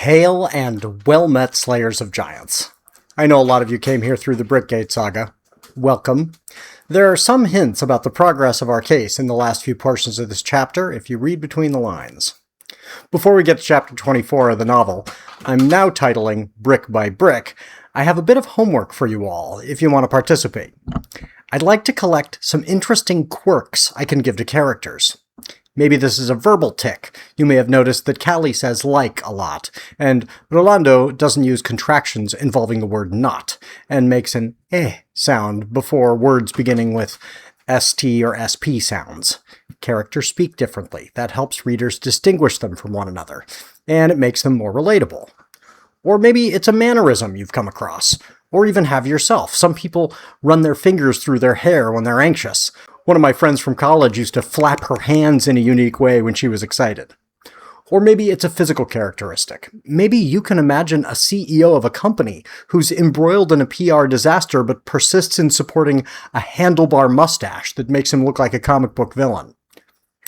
Hail and well met Slayers of Giants. I know a lot of you came here through the Brickgate saga. Welcome. There are some hints about the progress of our case in the last few portions of this chapter if you read between the lines. Before we get to chapter 24 of the novel, I'm now titling Brick by Brick. I have a bit of homework for you all if you want to participate. I'd like to collect some interesting quirks I can give to characters. Maybe this is a verbal tic. You may have noticed that Callie says like a lot, and Rolando doesn't use contractions involving the word not, and makes an sound before words beginning with ST or SP sounds. Characters speak differently. That helps readers distinguish them from one another, and it makes them more relatable. Or maybe it's a mannerism you've come across, or even have yourself. Some people run their fingers through their hair when they're anxious. One of my friends from college used to flap her hands in a unique way when she was excited. Or maybe it's a physical characteristic. Maybe you can imagine a CEO of a company who's embroiled in a PR disaster but persists in supporting a handlebar mustache that makes him look like a comic book villain.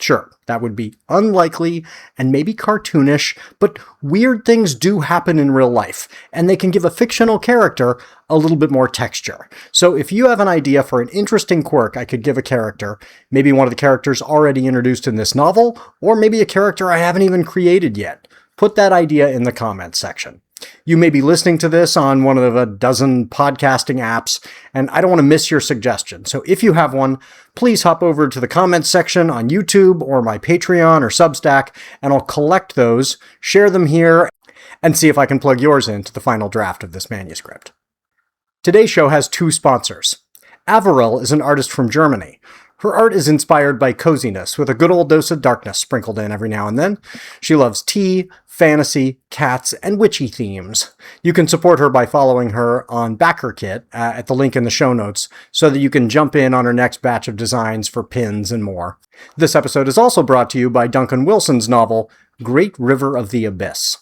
Sure, that would be unlikely and maybe cartoonish, but weird things do happen in real life, and they can give a fictional character a little bit more texture. So if you have an idea for an interesting quirk I could give a character, maybe one of the characters already introduced in this novel, or maybe a character I haven't even created yet, put that idea in the comments section. You may be listening to this on one of a dozen podcasting apps, and I don't want to miss your suggestion. So if you have one, please hop over to the comments section on YouTube or my Patreon or Substack, and I'll collect those, share them here, and see if I can plug yours into the final draft of this manuscript. Today's show has two sponsors. Averil is an artist from Germany. Her art is inspired by coziness, with a good old dose of darkness sprinkled in every now and then. She loves tea, fantasy, cats, and witchy themes. You can support her by following her on BackerKit at the link in the show notes, so that you can jump in on her next batch of designs for pins and more. This episode is also brought to you by Duncan Wilson's novel, Great River of the Abyss.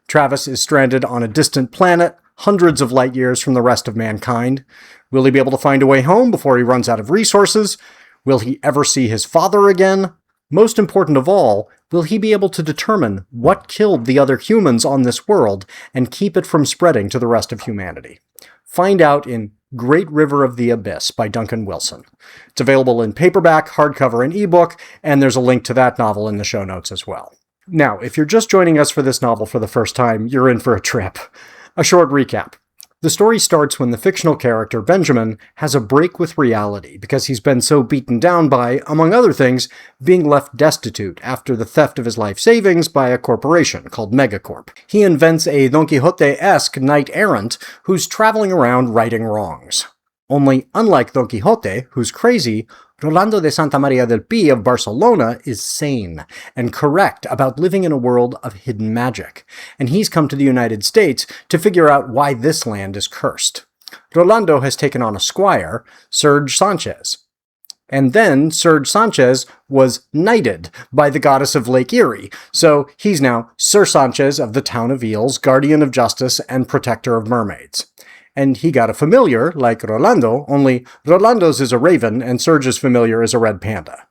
Travis is stranded on a distant planet, hundreds of light years from the rest of mankind. Will he be able to find a way home before he runs out of resources? Will he ever see his father again? Most important of all, will he be able to determine what killed the other humans on this world and keep it from spreading to the rest of humanity? Find out in Great River of the Abyss by Duncan Wilson. It's available in paperback, hardcover, and ebook, and there's a link to that novel in the show notes as well. Now, if you're just joining us for this novel for the first time, you're in for a trip. A short recap. The story starts when the fictional character, Benjamin, has a break with reality because he's been so beaten down by, among other things, being left destitute after the theft of his life savings by a corporation called Megacorp. He invents a Don Quixote-esque knight-errant who's traveling around righting wrongs. Only, unlike Don Quixote, who's crazy, Rolando de Santa Maria del Pi of Barcelona is sane and correct about living in a world of hidden magic, and he's come to the United States to figure out why this land is cursed. Rolando has taken on a squire, Serge Sanchez. And then Serge Sanchez was knighted by the goddess of Lake Erie, so he's now Sir Sanchez of the Town of Eels, guardian of justice and protector of mermaids. And he got a familiar, like Rolando, only Rolando's is a raven and Serge's familiar is a red panda.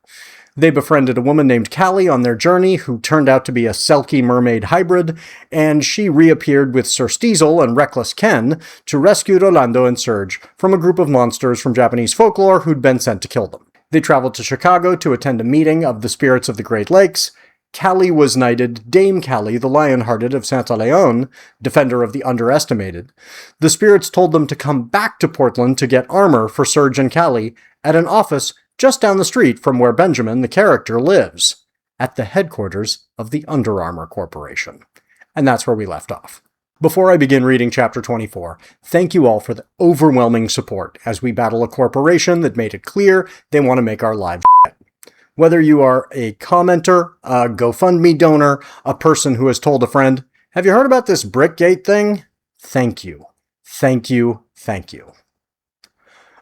They befriended a woman named Callie on their journey who turned out to be a Selkie mermaid hybrid, and she reappeared with Sir Steezel and Reckless Ken to rescue Rolando and Serge from a group of monsters from Japanese folklore who'd been sent to kill them. They traveled to Chicago to attend a meeting of the spirits of the Great Lakes. Callie was knighted Dame Callie, the Lion-Hearted of Santa Leon, defender of the underestimated. The spirits told them to come back to Portland to get armor for Serge and Callie at an office just down the street from where Benjamin, the character, lives, at the headquarters of the Under Armour Corporation. And that's where we left off. Before I begin reading Chapter 24, thank you all for the overwhelming support as we battle a corporation that made it clear they want to make our lives shit. Whether you are a commenter, a GoFundMe donor, a person who has told a friend, have you heard about this Brickgate thing? Thank you. Thank you. Thank you.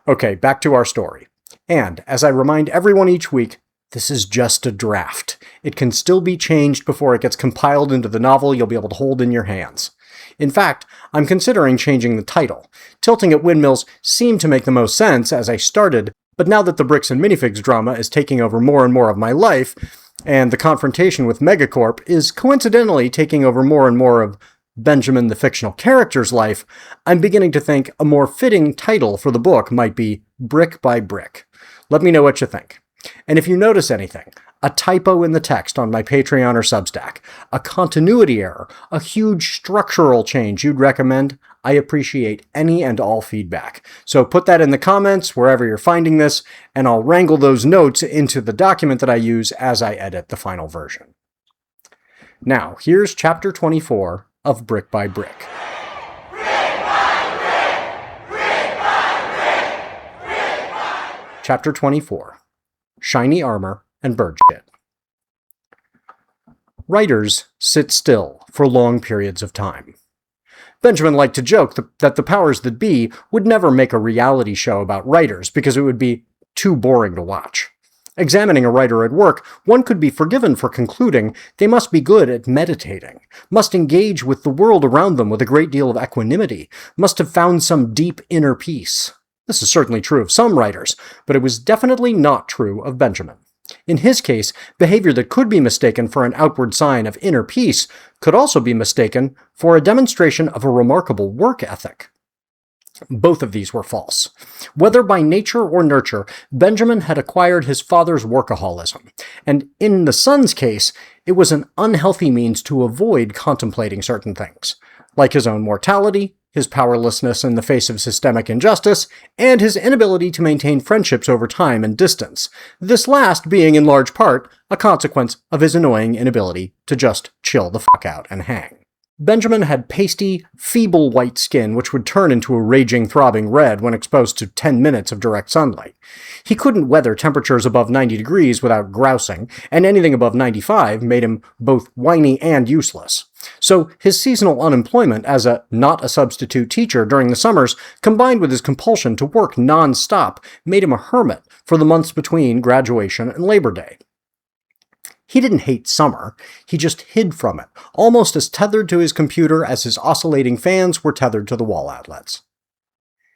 Okay, back to our story. And, as I remind everyone each week, this is just a draft. It can still be changed before it gets compiled into the novel you'll be able to hold in your hands. In fact, I'm considering changing the title. Tilting at Windmills seemed to make the most sense as I started, but now that the Bricks and Minifigs drama is taking over more and more of my life, and the confrontation with Megacorp is coincidentally taking over more and more of Benjamin the fictional character's life, I'm beginning to think a more fitting title for the book might be Brick by Brick. Let me know what you think. And if you notice anything, a typo in the text on my Patreon or Substack, a continuity error, a huge structural change you'd recommend, I appreciate any and all feedback. So put that in the comments wherever you're finding this, and I'll wrangle those notes into the document that I use as I edit the final version. Now, here's Chapter 24 of Brick by Brick. Chapter 24. Shiny Armor and Bird Shit. Writers sit still for long periods of time. Benjamin liked to joke that the powers that be would never make a reality show about writers because it would be too boring to watch. Examining a writer at work, one could be forgiven for concluding they must be good at meditating, must engage with the world around them with a great deal of equanimity, must have found some deep inner peace. This is certainly true of some writers, but it was definitely not true of Benjamin. In his case, behavior that could be mistaken for an outward sign of inner peace could also be mistaken for a demonstration of a remarkable work ethic. Both of these were false. Whether by nature or nurture, Benjamin had acquired his father's workaholism, and in the son's case, it was an unhealthy means to avoid contemplating certain things, like his own mortality, his powerlessness in the face of systemic injustice, and his inability to maintain friendships over time and distance, this last being in large part a consequence of his annoying inability to just chill the fuck out and hang. Benjamin had pasty, feeble white skin which would turn into a raging, throbbing red when exposed to 10 minutes of direct sunlight. He couldn't weather temperatures above 90 degrees without grousing, and anything above 95 made him both whiny and useless. So his seasonal unemployment as a not-a-substitute teacher during the summers, combined with his compulsion to work non-stop, made him a hermit for the months between graduation and Labor Day. He didn't hate summer, he just hid from it, almost as tethered to his computer as his oscillating fans were tethered to the wall outlets.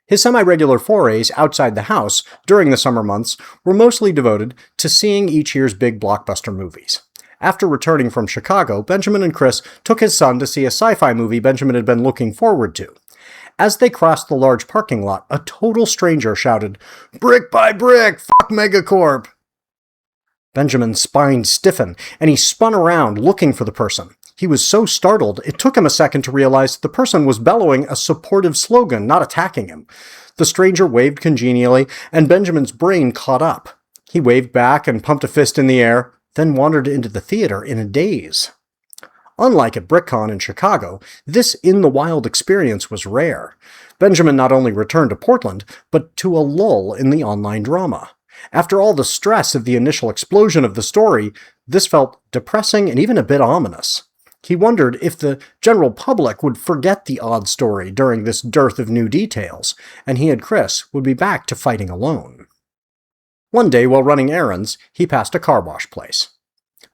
His semi-regular forays outside the house during the summer months were mostly devoted to seeing each year's big blockbuster movies. After returning from Chicago, Benjamin and Chris took his son to see a sci-fi movie Benjamin had been looking forward to. As they crossed the large parking lot, a total stranger shouted, "Brick by brick, fuck Megacorp!" Benjamin's spine stiffened, and he spun around, looking for the person. He was so startled, it took him a second to realize the person was bellowing a supportive slogan, not attacking him. The stranger waved congenially, and Benjamin's brain caught up. He waved back and pumped a fist in the air, then wandered into the theater in a daze. Unlike at BrickCon in Chicago, this in-the-wild experience was rare. Benjamin not only returned to Portland, but to a lull in the online drama. After all the stress of the initial explosion of the story, this felt depressing and even a bit ominous. He wondered if the general public would forget the odd story during this dearth of new details, and he and Chris would be back to fighting alone. One day, while running errands, he passed a car wash place.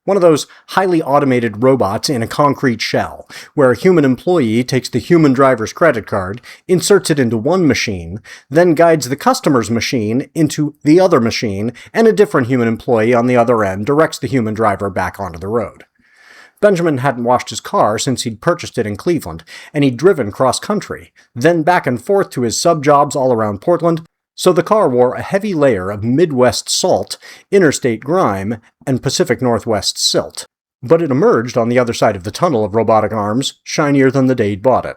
One of those highly automated robots in a concrete shell, where a human employee takes the human driver's credit card, inserts it into one machine, then guides the customer's machine into the other machine, and a different human employee on the other end directs the human driver back onto the road. Benjamin hadn't washed his car since he'd purchased it in Cleveland, and he'd driven cross-country, then back and forth to his sub-jobs all around Portland, so the car wore a heavy layer of Midwest salt, interstate grime, and Pacific Northwest silt. But it emerged on the other side of the tunnel of robotic arms, shinier than the day he'd bought it.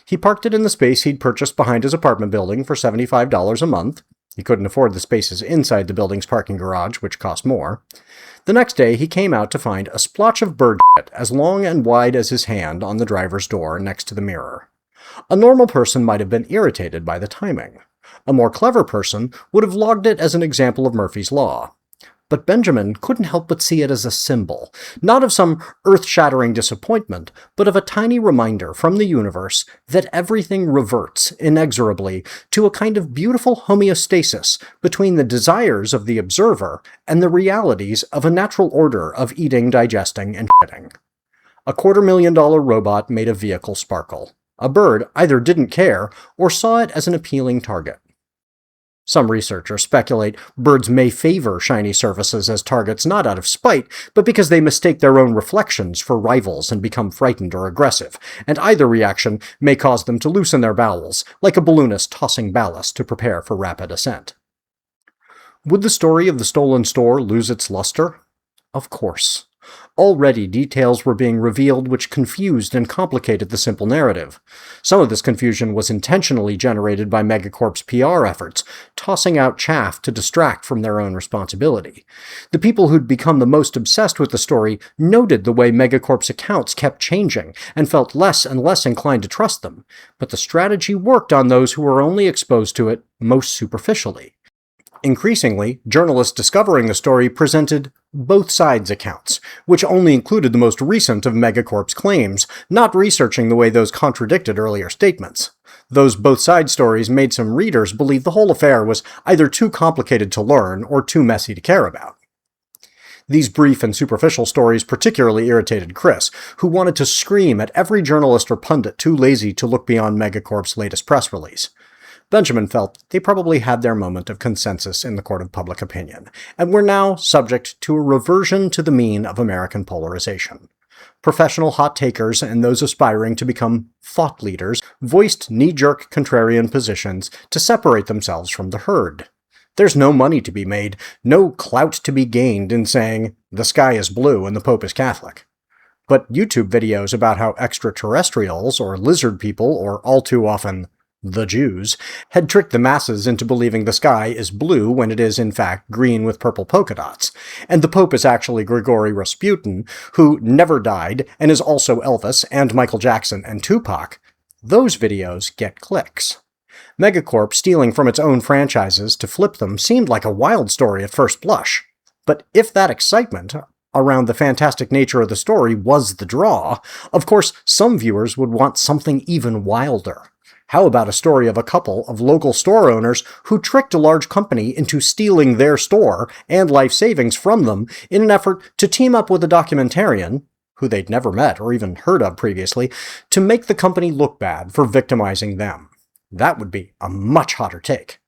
He parked it in the space he'd purchased behind his apartment building for $75 a month. He couldn't afford the spaces inside the building's parking garage, which cost more. The next day, he came out to find a splotch of bird shit as long and wide as his hand on the driver's door next to the mirror. A normal person might have been irritated by the timing. A more clever person would have logged it as an example of Murphy's Law. But Benjamin couldn't help but see it as a symbol, not of some earth-shattering disappointment, but of a tiny reminder from the universe that everything reverts inexorably to a kind of beautiful homeostasis between the desires of the observer and the realities of a natural order of eating, digesting, and shitting. A $250,000 robot made a vehicle sparkle. A bird either didn't care or saw it as an appealing target. Some researchers speculate birds may favor shiny surfaces as targets not out of spite, but because they mistake their own reflections for rivals and become frightened or aggressive, and either reaction may cause them to loosen their bowels, like a balloonist tossing ballast to prepare for rapid ascent. Would the story of the stolen store lose its luster? Of course. Already details were being revealed which confused and complicated the simple narrative. Some of this confusion was intentionally generated by Megacorp's PR efforts, tossing out chaff to distract from their own responsibility. The people who'd become the most obsessed with the story noted the way Megacorp's accounts kept changing and felt less and less inclined to trust them, but the strategy worked on those who were only exposed to it most superficially. Increasingly, journalists discovering the story presented both sides' accounts, which only included the most recent of Megacorp's claims, not researching the way those contradicted earlier statements. Those both side stories made some readers believe the whole affair was either too complicated to learn or too messy to care about. These brief and superficial stories particularly irritated Chris, who wanted to scream at every journalist or pundit too lazy to look beyond Megacorp's latest press release. Benjamin felt they probably had their moment of consensus in the court of public opinion, and were now subject to a reversion to the mean of American polarization. Professional hot-takers and those aspiring to become thought leaders voiced knee-jerk contrarian positions to separate themselves from the herd. There's no money to be made, no clout to be gained in saying, "the sky is blue and the Pope is Catholic." But YouTube videos about how extraterrestrials, or lizard people, or all too often, the Jews, had tricked the masses into believing the sky is blue when it is in fact green with purple polka dots, and the Pope is actually Grigory Rasputin, who never died and is also Elvis and Michael Jackson and Tupac. Those videos get clicks. Megacorp stealing from its own franchises to flip them seemed like a wild story at first blush. But if that excitement around the fantastic nature of the story was the draw, of course some viewers would want something even wilder. How about a story of a couple of local store owners who tricked a large company into stealing their store and life savings from them in an effort to team up with a documentarian, who they'd never met or even heard of previously, to make the company look bad for victimizing them? That would be a much hotter take.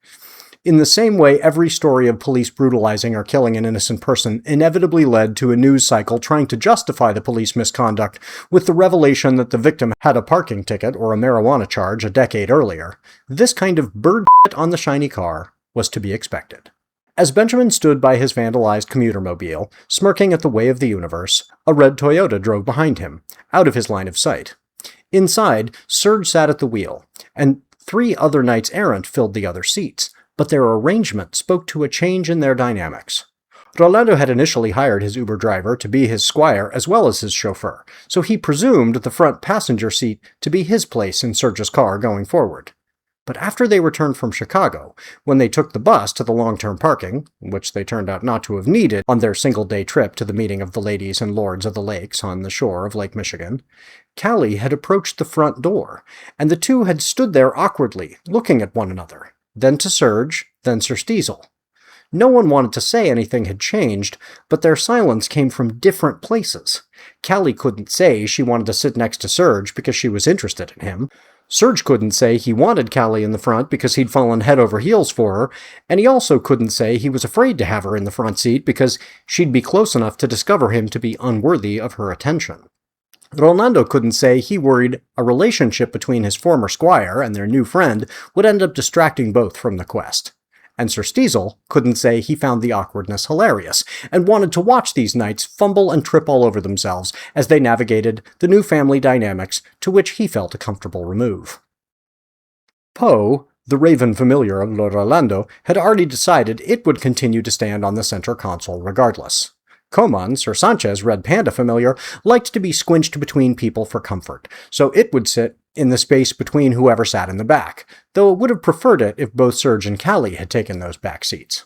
In the same way every story of police brutalizing or killing an innocent person inevitably led to a news cycle trying to justify the police misconduct with the revelation that the victim had a parking ticket or a marijuana charge a decade earlier, this kind of bird shit on the shiny car was to be expected. As Benjamin stood by his vandalized commuter-mobile, smirking at the way of the universe, a red Toyota drove behind him, out of his line of sight. Inside, Serge sat at the wheel, and 3 other knights-errant filled the other seats, but their arrangement spoke to a change in their dynamics. Rolando had initially hired his Uber driver to be his squire as well as his chauffeur, so he presumed the front passenger seat to be his place in Serge's car going forward. But after they returned from Chicago, when they took the bus to the long-term parking, which they turned out not to have needed on their single-day trip to the meeting of the ladies and lords of the lakes on the shore of Lake Michigan, Callie had approached the front door, and the two had stood there awkwardly, looking at one another. Then to Serge, then Sir Steezel. No one wanted to say anything had changed, but their silence came from different places. Callie couldn't say she wanted to sit next to Serge because she was interested in him. Serge couldn't say he wanted Callie in the front because he'd fallen head over heels for her, and he also couldn't say he was afraid to have her in the front seat because she'd be close enough to discover him to be unworthy of her attention. Rolando couldn't say he worried a relationship between his former squire and their new friend would end up distracting both from the quest. And Sir Steezel couldn't say he found the awkwardness hilarious, and wanted to watch these knights fumble and trip all over themselves as they navigated the new family dynamics to which he felt a comfortable remove. Poe, the raven familiar of Lord Rolando, had already decided it would continue to stand on the center console regardless. Coman, Sir Sanchez' red panda familiar, liked to be squinched between people for comfort, so it would sit in the space between whoever sat in the back, though it would have preferred it if both Serge and Callie had taken those back seats.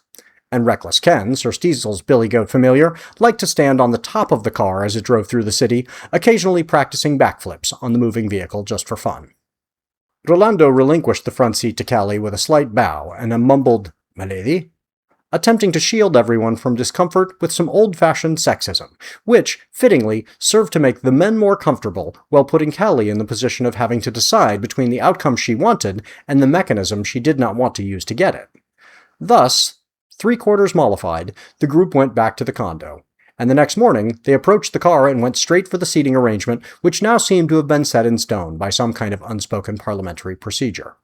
And Reckless Ken, Sir Steezel's billy goat familiar, liked to stand on the top of the car as it drove through the city, occasionally practicing backflips on the moving vehicle just for fun. Rolando relinquished the front seat to Callie with a slight bow and a mumbled, "My lady?" attempting to shield everyone from discomfort with some old-fashioned sexism, which, fittingly, served to make the men more comfortable while putting Callie in the position of having to decide between the outcome she wanted and the mechanism she did not want to use to get it. Thus, 3/4 mollified, the group went back to the condo, and the next morning they approached the car and went straight for the seating arrangement, which now seemed to have been set in stone by some kind of unspoken parliamentary procedure.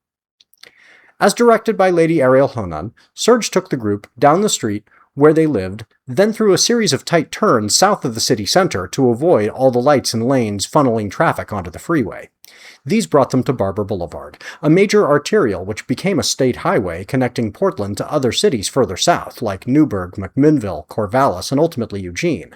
As directed by Lady Ariel Honan, Serge took the group down the street where they lived, then through a series of tight turns south of the city center to avoid all the lights and lanes funneling traffic onto the freeway. These brought them to Barber Boulevard, a major arterial which became a state highway connecting Portland to other cities further south, like Newburgh, McMinnville, Corvallis, and ultimately Eugene.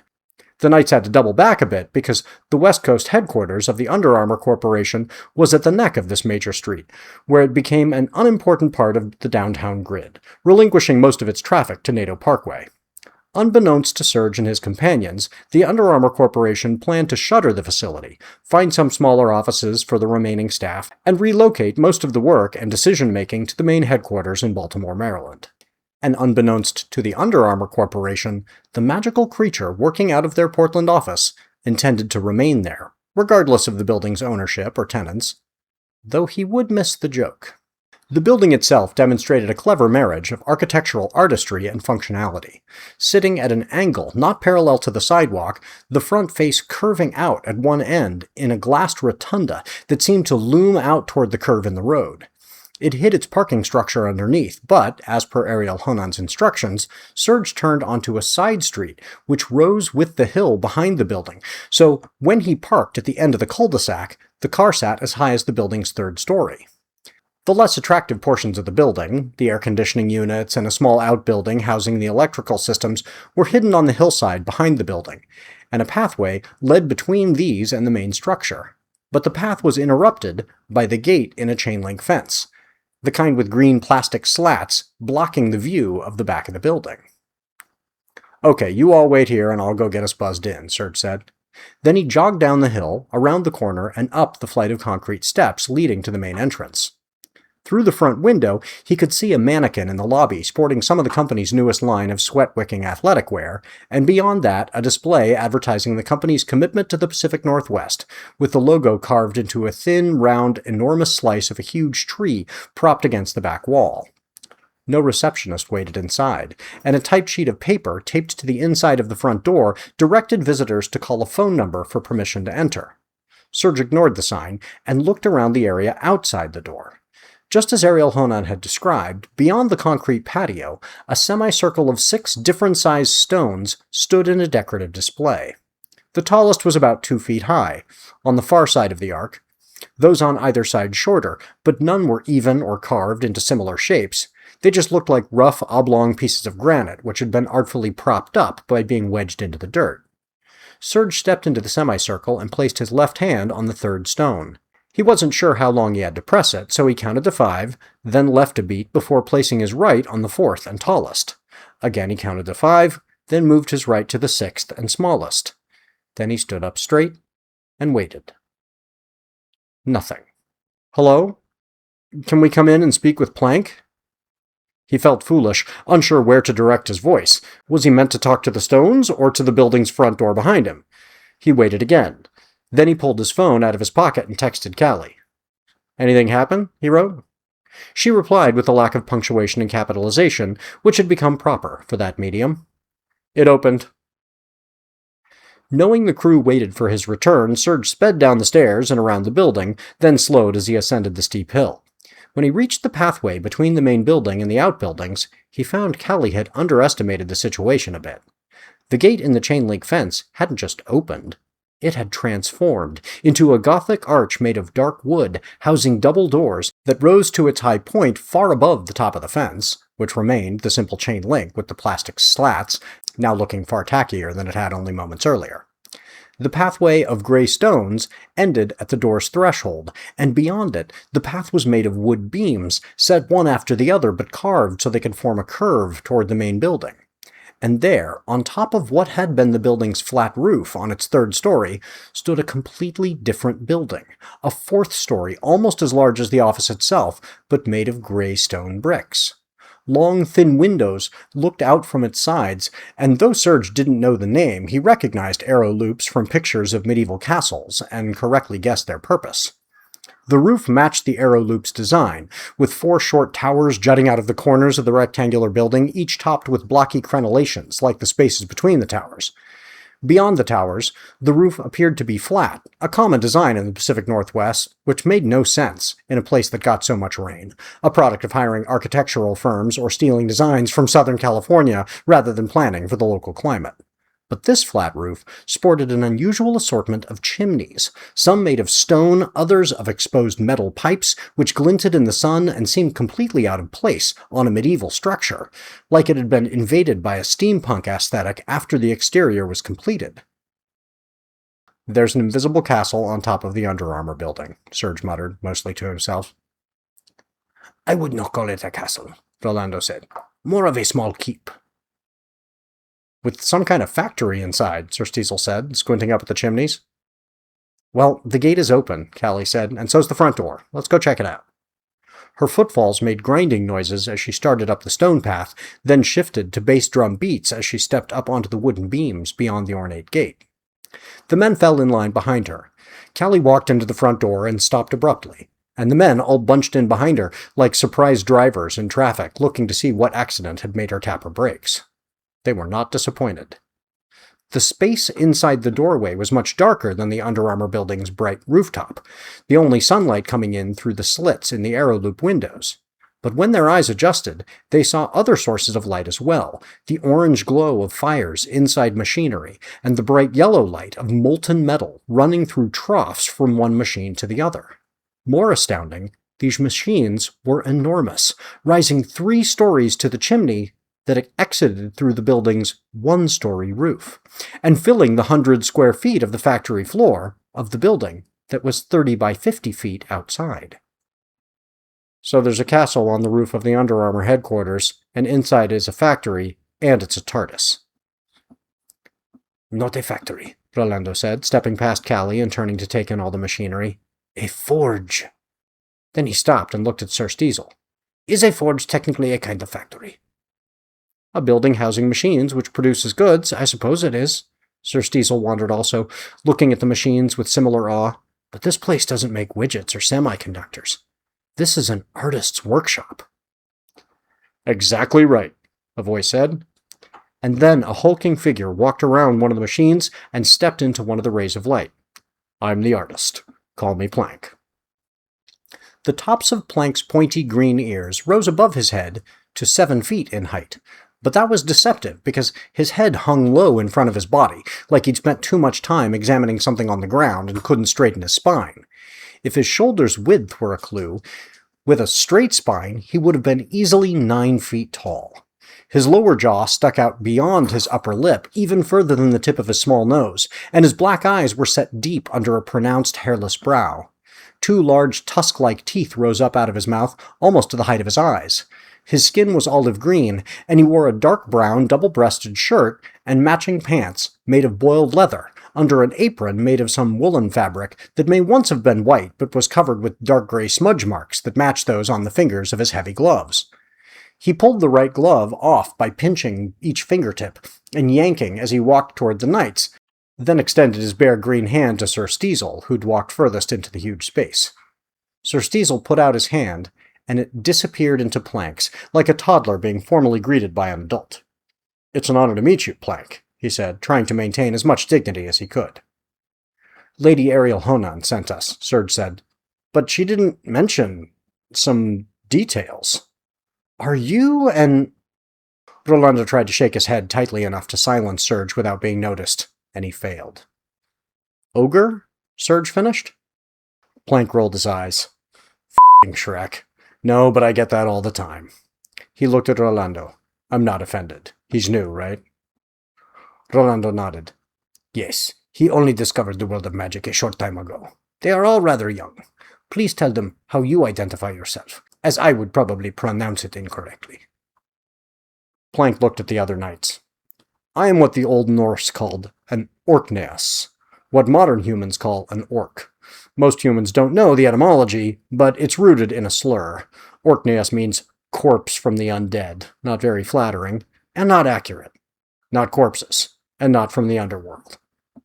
The Knights had to double back a bit because the West Coast headquarters of the Under Armour Corporation was at the neck of this major street, where it became an unimportant part of the downtown grid, relinquishing most of its traffic to NATO Parkway. Unbeknownst to Serge and his companions, the Under Armour Corporation planned to shutter the facility, find some smaller offices for the remaining staff, and relocate most of the work and decision-making to the main headquarters in Baltimore, Maryland. And unbeknownst to the Under Armour Corporation, the magical creature working out of their Portland office intended to remain there, regardless of the building's ownership or tenants, though he would miss the joke. The building itself demonstrated a clever marriage of architectural artistry and functionality. Sitting at an angle not parallel to the sidewalk, the front face curving out at one end in a glassed rotunda that seemed to loom out toward the curve in the road. It hid its parking structure underneath, but, as per Ariel Honan's instructions, Serge turned onto a side street, which rose with the hill behind the building, so when he parked at the end of the cul-de-sac, the car sat as high as the building's third story. The less attractive portions of the building, the air conditioning units and a small outbuilding housing the electrical systems, were hidden on the hillside behind the building, and a pathway led between these and the main structure. But the path was interrupted by the gate in a chain-link fence, the kind with green plastic slats blocking the view of the back of the building. "Okay, you all wait here and I'll go get us buzzed in," Serge said. Then he jogged down the hill, around the corner, and up the flight of concrete steps leading to the main entrance. Through the front window, he could see a mannequin in the lobby sporting some of the company's newest line of sweat-wicking athletic wear, and beyond that, a display advertising the company's commitment to the Pacific Northwest, with the logo carved into a thin, round, enormous slice of a huge tree propped against the back wall. No receptionist waited inside, and a typed sheet of paper taped to the inside of the front door directed visitors to call a phone number for permission to enter. Serge ignored the sign and looked around the area outside the door. Just as Ariel Honan had described, beyond the concrete patio, a semicircle of 6 different-sized stones stood in a decorative display. The tallest was about 2 feet high, on the far side of the arc, those on either side shorter, but none were even or carved into similar shapes. They just looked like rough, oblong pieces of granite, which had been artfully propped up by being wedged into the dirt. Serge stepped into the semicircle and placed his left hand on the third stone. He wasn't sure how long he had to press it, so he counted to 5, then left a beat before placing his right on the 4th and tallest. Again he counted to 5, then moved his right to the 6th and smallest. Then he stood up straight and waited. Nothing. "Hello? Can we come in and speak with Plank?" He felt foolish, unsure where to direct his voice. Was he meant to talk to the stones or to the building's front door behind him? He waited again. Then he pulled his phone out of his pocket and texted Callie. "Anything happen?" he wrote. She replied with a lack of punctuation and capitalization, which had become proper for that medium. "It opened." Knowing the crew waited for his return, Serge sped down the stairs and around the building, then slowed as he ascended the steep hill. When he reached the pathway between the main building and the outbuildings, he found Callie had underestimated the situation a bit. The gate in the chain-link fence hadn't just opened. It had transformed into a Gothic arch made of dark wood, housing double doors that rose to its high point far above the top of the fence, which remained the simple chain link with the plastic slats, now looking far tackier than it had only moments earlier. The pathway of gray stones ended at the door's threshold, and beyond it, the path was made of wood beams, set one after the other but carved so they could form a curve toward the main building. And there, on top of what had been the building's flat roof on its 3rd story, stood a completely different building, a 4th story almost as large as the office itself, but made of gray stone bricks. Long, thin windows looked out from its sides, and though Serge didn't know the name, he recognized arrow loops from pictures of medieval castles, and correctly guessed their purpose. The roof matched the arrow loop's design, with 4 short towers jutting out of the corners of the rectangular building, each topped with blocky crenellations, like the spaces between the towers. Beyond the towers, the roof appeared to be flat, a common design in the Pacific Northwest, which made no sense in a place that got so much rain, a product of hiring architectural firms or stealing designs from Southern California rather than planning for the local climate. But this flat roof sported an unusual assortment of chimneys, some made of stone, others of exposed metal pipes, which glinted in the sun and seemed completely out of place on a medieval structure, like it had been invaded by a steampunk aesthetic after the exterior was completed. "There's an invisible castle on top of the Under Armour building," Serge muttered, mostly to himself. "I would not call it a castle," Rolando said. "More of a small keep." "With some kind of factory inside," Sir Stiesel said, squinting up at the chimneys. "Well, the gate is open," Callie said, "and so's the front door. Let's go check it out." Her footfalls made grinding noises as she started up the stone path, then shifted to bass drum beats as she stepped up onto the wooden beams beyond the ornate gate. The men fell in line behind her. Callie walked into the front door and stopped abruptly, and the men all bunched in behind her like surprised drivers in traffic looking to see what accident had made her tap her brakes. They were not disappointed. The space inside the doorway was much darker than the Under Armour building's bright rooftop, the only sunlight coming in through the slits in the arrow loop windows. But when their eyes adjusted, they saw other sources of light as well, the orange glow of fires inside machinery, and the bright yellow light of molten metal running through troughs from one machine to the other. More astounding, these machines were enormous, rising 3 stories to the chimney that exited through the building's 1-story roof, and filling the 100 square feet of the factory floor of the building that was 30 by 50 feet outside. "So there's a castle on the roof of the Under Armour headquarters, and inside is a factory, and it's a TARDIS." "Not a factory," Rolando said, stepping past Callie and turning to take in all the machinery. "A forge." Then he stopped and looked at Sir Stiesel. "Is a forge technically a kind of factory?" "A building housing machines which produces goods, I suppose it is." Sir Stiesel wondered also, looking at the machines with similar awe. "But this place doesn't make widgets or semiconductors. This is an artist's workshop." "Exactly right," a voice said. And then a hulking figure walked around one of the machines and stepped into one of the rays of light. "I'm the artist. Call me Plank." The tops of Plank's pointy green ears rose above his head to 7 feet in height, but that was deceptive because his head hung low in front of his body, like he'd spent too much time examining something on the ground and couldn't straighten his spine. If his shoulder's width were a clue, with a straight spine, he would have been easily 9 feet tall. His lower jaw stuck out beyond his upper lip, even further than the tip of his small nose, and his black eyes were set deep under a pronounced hairless brow. 2 large tusk-like teeth rose up out of his mouth, almost to the height of his eyes. His skin was olive green, and he wore a dark brown double-breasted shirt and matching pants made of boiled leather, under an apron made of some woolen fabric that may once have been white but was covered with dark gray smudge marks that matched those on the fingers of his heavy gloves. He pulled the right glove off by pinching each fingertip and yanking as he walked toward the knights, then extended his bare green hand to Sir Stiesel, who'd walked furthest into the huge space. Sir Stiesel put out his hand, and it disappeared into Plank's, like a toddler being formally greeted by an adult. "It's an honor to meet you, Plank," he said, trying to maintain as much dignity as he could. "Lady Ariel Honan sent us," Serge said, "but she didn't mention some details. Are you an—" Rolando tried to shake his head tightly enough to silence Serge without being noticed, and he failed. "Ogre?" Serge finished. Plank rolled his eyes. "F***ing Shrek. No, but I get that all the time." He looked at Rolando. "I'm not offended. He's new, right?" Rolando nodded. "Yes, he only discovered the world of magic a short time ago. They are all rather young. Please tell them how you identify yourself, as I would probably pronounce it incorrectly." Plank looked at the other knights. "I am what the Old Norse called an Orkneas, what modern humans call an orc. Most humans don't know the etymology, but it's rooted in a slur. Orkneas means corpse from the undead, not very flattering, and not accurate. Not corpses, and not from the underworld.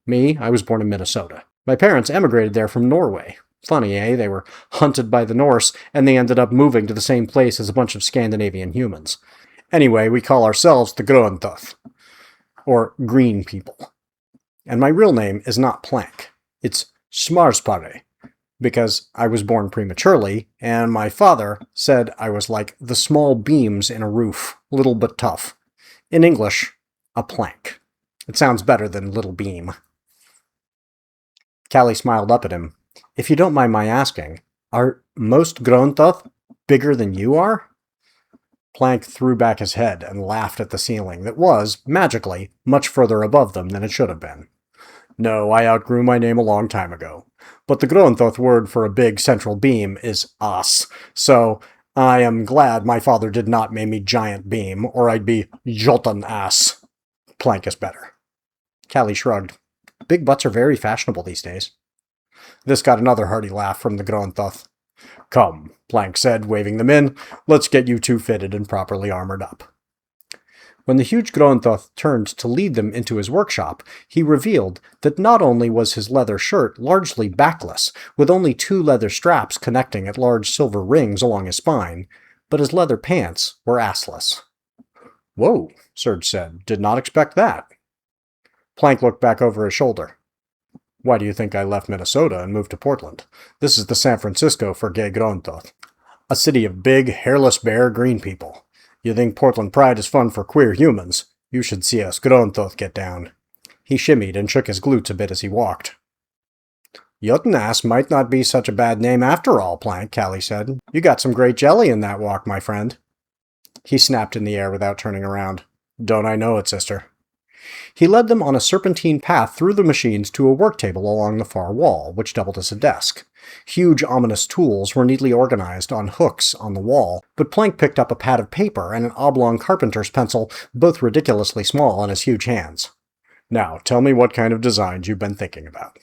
Me, I was born in Minnesota. My parents emigrated there from Norway. Funny, eh? They were hunted by the Norse, and they ended up moving to the same place as a bunch of Scandinavian humans. Anyway, we call ourselves the Gröntoth, or Green People. And my real name is not Plank. It's Smarspare, because I was born prematurely, and my father said I was like the small beams in a roof, little but tough. In English, a plank. It sounds better than little beam. Callie smiled up at him. If you don't mind my asking, are most Gröntoth bigger than you are? Plank threw back his head and laughed at the ceiling that was, magically, much further above them than it should have been. No, I outgrew my name a long time ago. But the Gröntoth word for a big central beam is as, so I am glad my father did not name me Giant Beam, or I'd be Jotun Ass. Plank is better. Callie shrugged. Big butts are very fashionable these days. This got another hearty laugh from the Gröntoth. Come, Plank said, waving them in. Let's get you two fitted and properly armored up. When the huge Gröntoth turned to lead them into his workshop, he revealed that not only was his leather shirt largely backless, with only 2 leather straps connecting at large silver rings along his spine, but his leather pants were assless. Whoa, Serge said. Did not expect that. Plank looked back over his shoulder. Why do you think I left Minnesota and moved to Portland? This is the San Francisco for gay Gröntoth. A city of big, hairless bear green people. You think Portland Pride is fun for queer humans? You should see us Gröntoth get down. He shimmied and shook his glutes a bit as he walked. Jotunass might not be such a bad name after all, Plank, Callie said. You got some great jelly in that walk, my friend. He snapped in the air without turning around. Don't I know it, sister? He led them on a serpentine path through the machines to a work table along the far wall, which doubled as a desk. Huge, ominous tools were neatly organized on hooks on the wall, but Plank picked up a pad of paper and an oblong carpenter's pencil, both ridiculously small in his huge hands. Now, tell me what kind of designs you've been thinking about.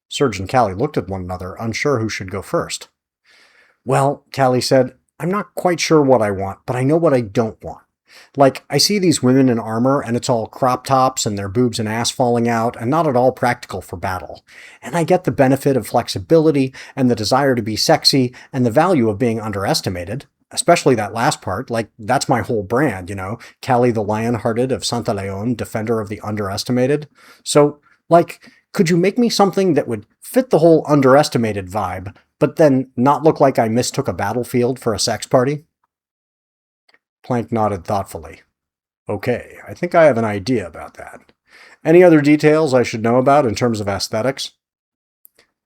Serge and Callie looked at one another, unsure who should go first. Well, Callie said, I'm not quite sure what I want, but I know what I don't want. Like, I see these women in armor, and it's all crop tops and their boobs and ass falling out, and not at all practical for battle. And I get the benefit of flexibility, and the desire to be sexy, and the value of being underestimated. Especially that last part, like, that's my whole brand, you know? Callie the Lion-Hearted of Santa Leon, defender of the underestimated. So, like, could you make me something that would fit the whole underestimated vibe, but then not look like I mistook a battlefield for a sex party? Plank nodded thoughtfully. Okay, I think I have an idea about that. Any other details I should know about in terms of aesthetics?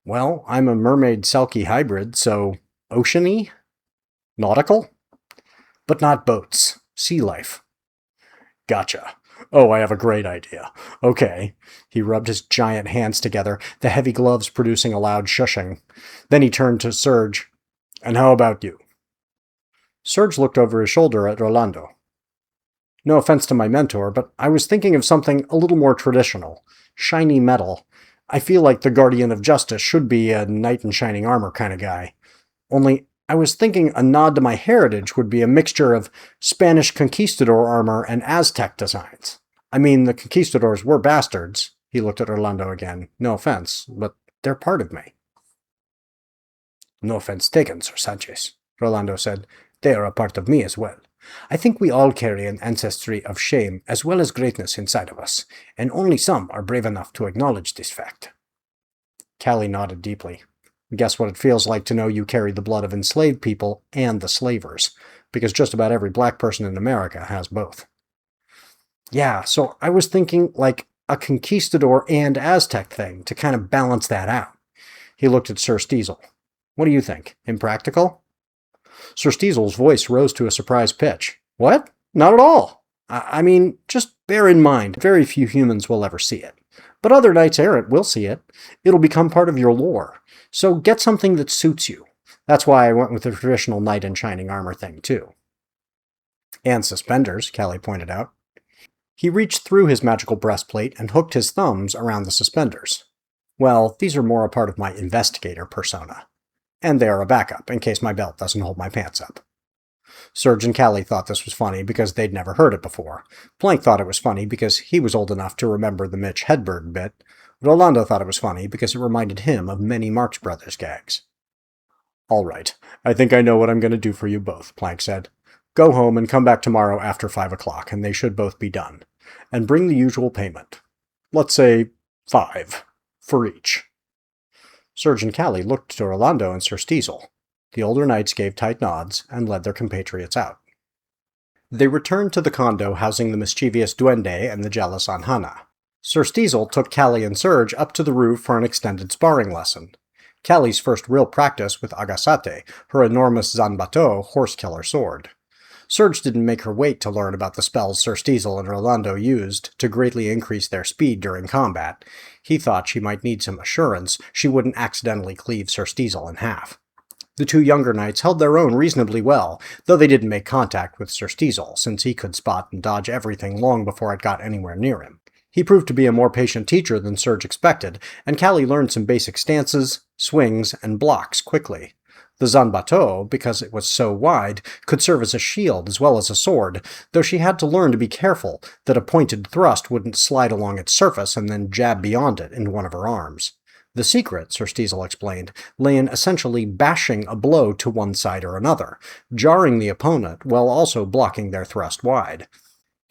Well, I'm a mermaid-selkie hybrid, so ocean-y? Nautical? But not boats. Sea life. Gotcha. Oh, I have a great idea. Okay. He rubbed his giant hands together, the heavy gloves producing a loud shushing. Then he turned to Serge. And how about you? Serge looked over his shoulder at Rolando. No offense to my mentor, but I was thinking of something a little more traditional. Shiny metal. I feel like the Guardian of Justice should be a knight in shining armor kind of guy. Only, I was thinking a nod to my heritage would be a mixture of Spanish conquistador armor and Aztec designs. I mean, the conquistadors were bastards. He looked at Orlando again. No offense, but they're part of me. No offense taken, Sir Sanchez, Rolando said. They are a part of me as well. I think we all carry an ancestry of shame as well as greatness inside of us, and only some are brave enough to acknowledge this fact. Callie nodded deeply. Guess what it feels like to know you carry the blood of enslaved people and the slavers, because just about every black person in America has both. Yeah, so I was thinking like a conquistador and Aztec thing to kind of balance that out. He looked at Sir Steezel. What do you think? Impractical? Sir Steezel's voice rose to a surprised pitch. What? Not at all. I mean, just bear in mind, very few humans will ever see it. But other knights errant will see it. It'll become part of your lore. So get something that suits you. That's why I went with the traditional knight in shining armor thing, too. And suspenders, Callie pointed out. He reached through his magical breastplate and hooked his thumbs around the suspenders. Well, these are more a part of my investigator persona. And they are a backup, in case my belt doesn't hold my pants up. Serge and Callie thought this was funny because they'd never heard it before. Plank thought it was funny because he was old enough to remember the Mitch Hedberg bit. Rolando thought it was funny because it reminded him of many Marx Brothers gags. "All right, I think I know what I'm going to do for you both," Plank said. "Go home and come back tomorrow after 5 o'clock, and they should both be done. And bring the usual payment. Let's say 5 for each." Serge and Callie looked to Rolando and Sir Steezel. The older knights gave tight nods and led their compatriots out. They returned to the condo housing the mischievous Duende and the jealous Anhana. Sir Steezel took Callie and Serge up to the roof for an extended sparring lesson. Callie's first real practice with Agasate, her enormous Zanbato horse-killer sword. Serge didn't make her wait to learn about the spells Sir Steezel and Rolando used to greatly increase their speed during combat. He thought she might need some assurance she wouldn't accidentally cleave Sir Steezel in half. The two younger knights held their own reasonably well, though they didn't make contact with Sir Steezel, since he could spot and dodge everything long before it got anywhere near him. He proved to be a more patient teacher than Serge expected, and Callie learned some basic stances, swings, and blocks quickly. The Zanbato, because it was so wide, could serve as a shield as well as a sword, though she had to learn to be careful that a pointed thrust wouldn't slide along its surface and then jab beyond it into one of her arms. The secret, Sir Steezel explained, lay in essentially bashing a blow to one side or another, jarring the opponent while also blocking their thrust wide.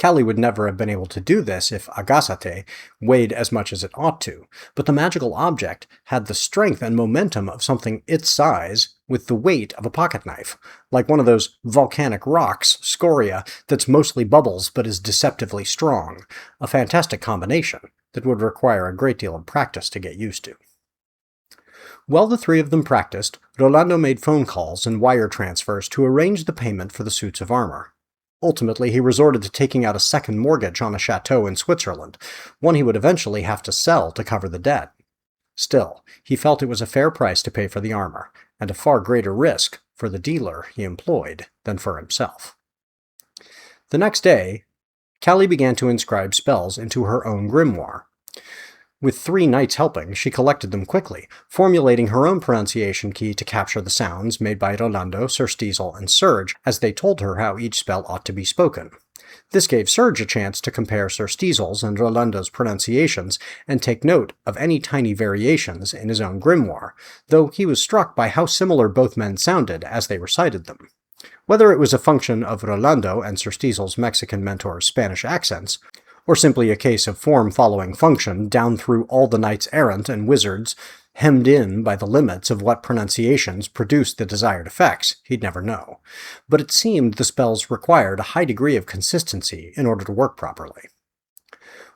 Callie would never have been able to do this if Agasate weighed as much as it ought to, but the magical object had the strength and momentum of something its size with the weight of a pocket knife, like one of those volcanic rocks, scoria, that's mostly bubbles but is deceptively strong, a fantastic combination that would require a great deal of practice to get used to. While the three of them practiced, Rolando made phone calls and wire transfers to arrange the payment for the suits of armor. Ultimately, he resorted to taking out a second mortgage on a chateau in Switzerland, one he would eventually have to sell to cover the debt. Still, he felt it was a fair price to pay for the armor, and a far greater risk for the dealer he employed than for himself. The next day, Callie began to inscribe spells into her own grimoire. With 3 knights helping, she collected them quickly, formulating her own pronunciation key to capture the sounds made by Rolando, Sir Steezel, and Serge as they told her how each spell ought to be spoken. This gave Serge a chance to compare Sir Steezel's and Rolando's pronunciations and take note of any tiny variations in his own grimoire, though he was struck by how similar both men sounded as they recited them. Whether it was a function of Rolando and Sir Steezel's Mexican mentor's Spanish accents, or simply a case of form-following function down through all the knights-errant and wizards, hemmed in by the limits of what pronunciations produced the desired effects, he'd never know. But it seemed the spells required a high degree of consistency in order to work properly.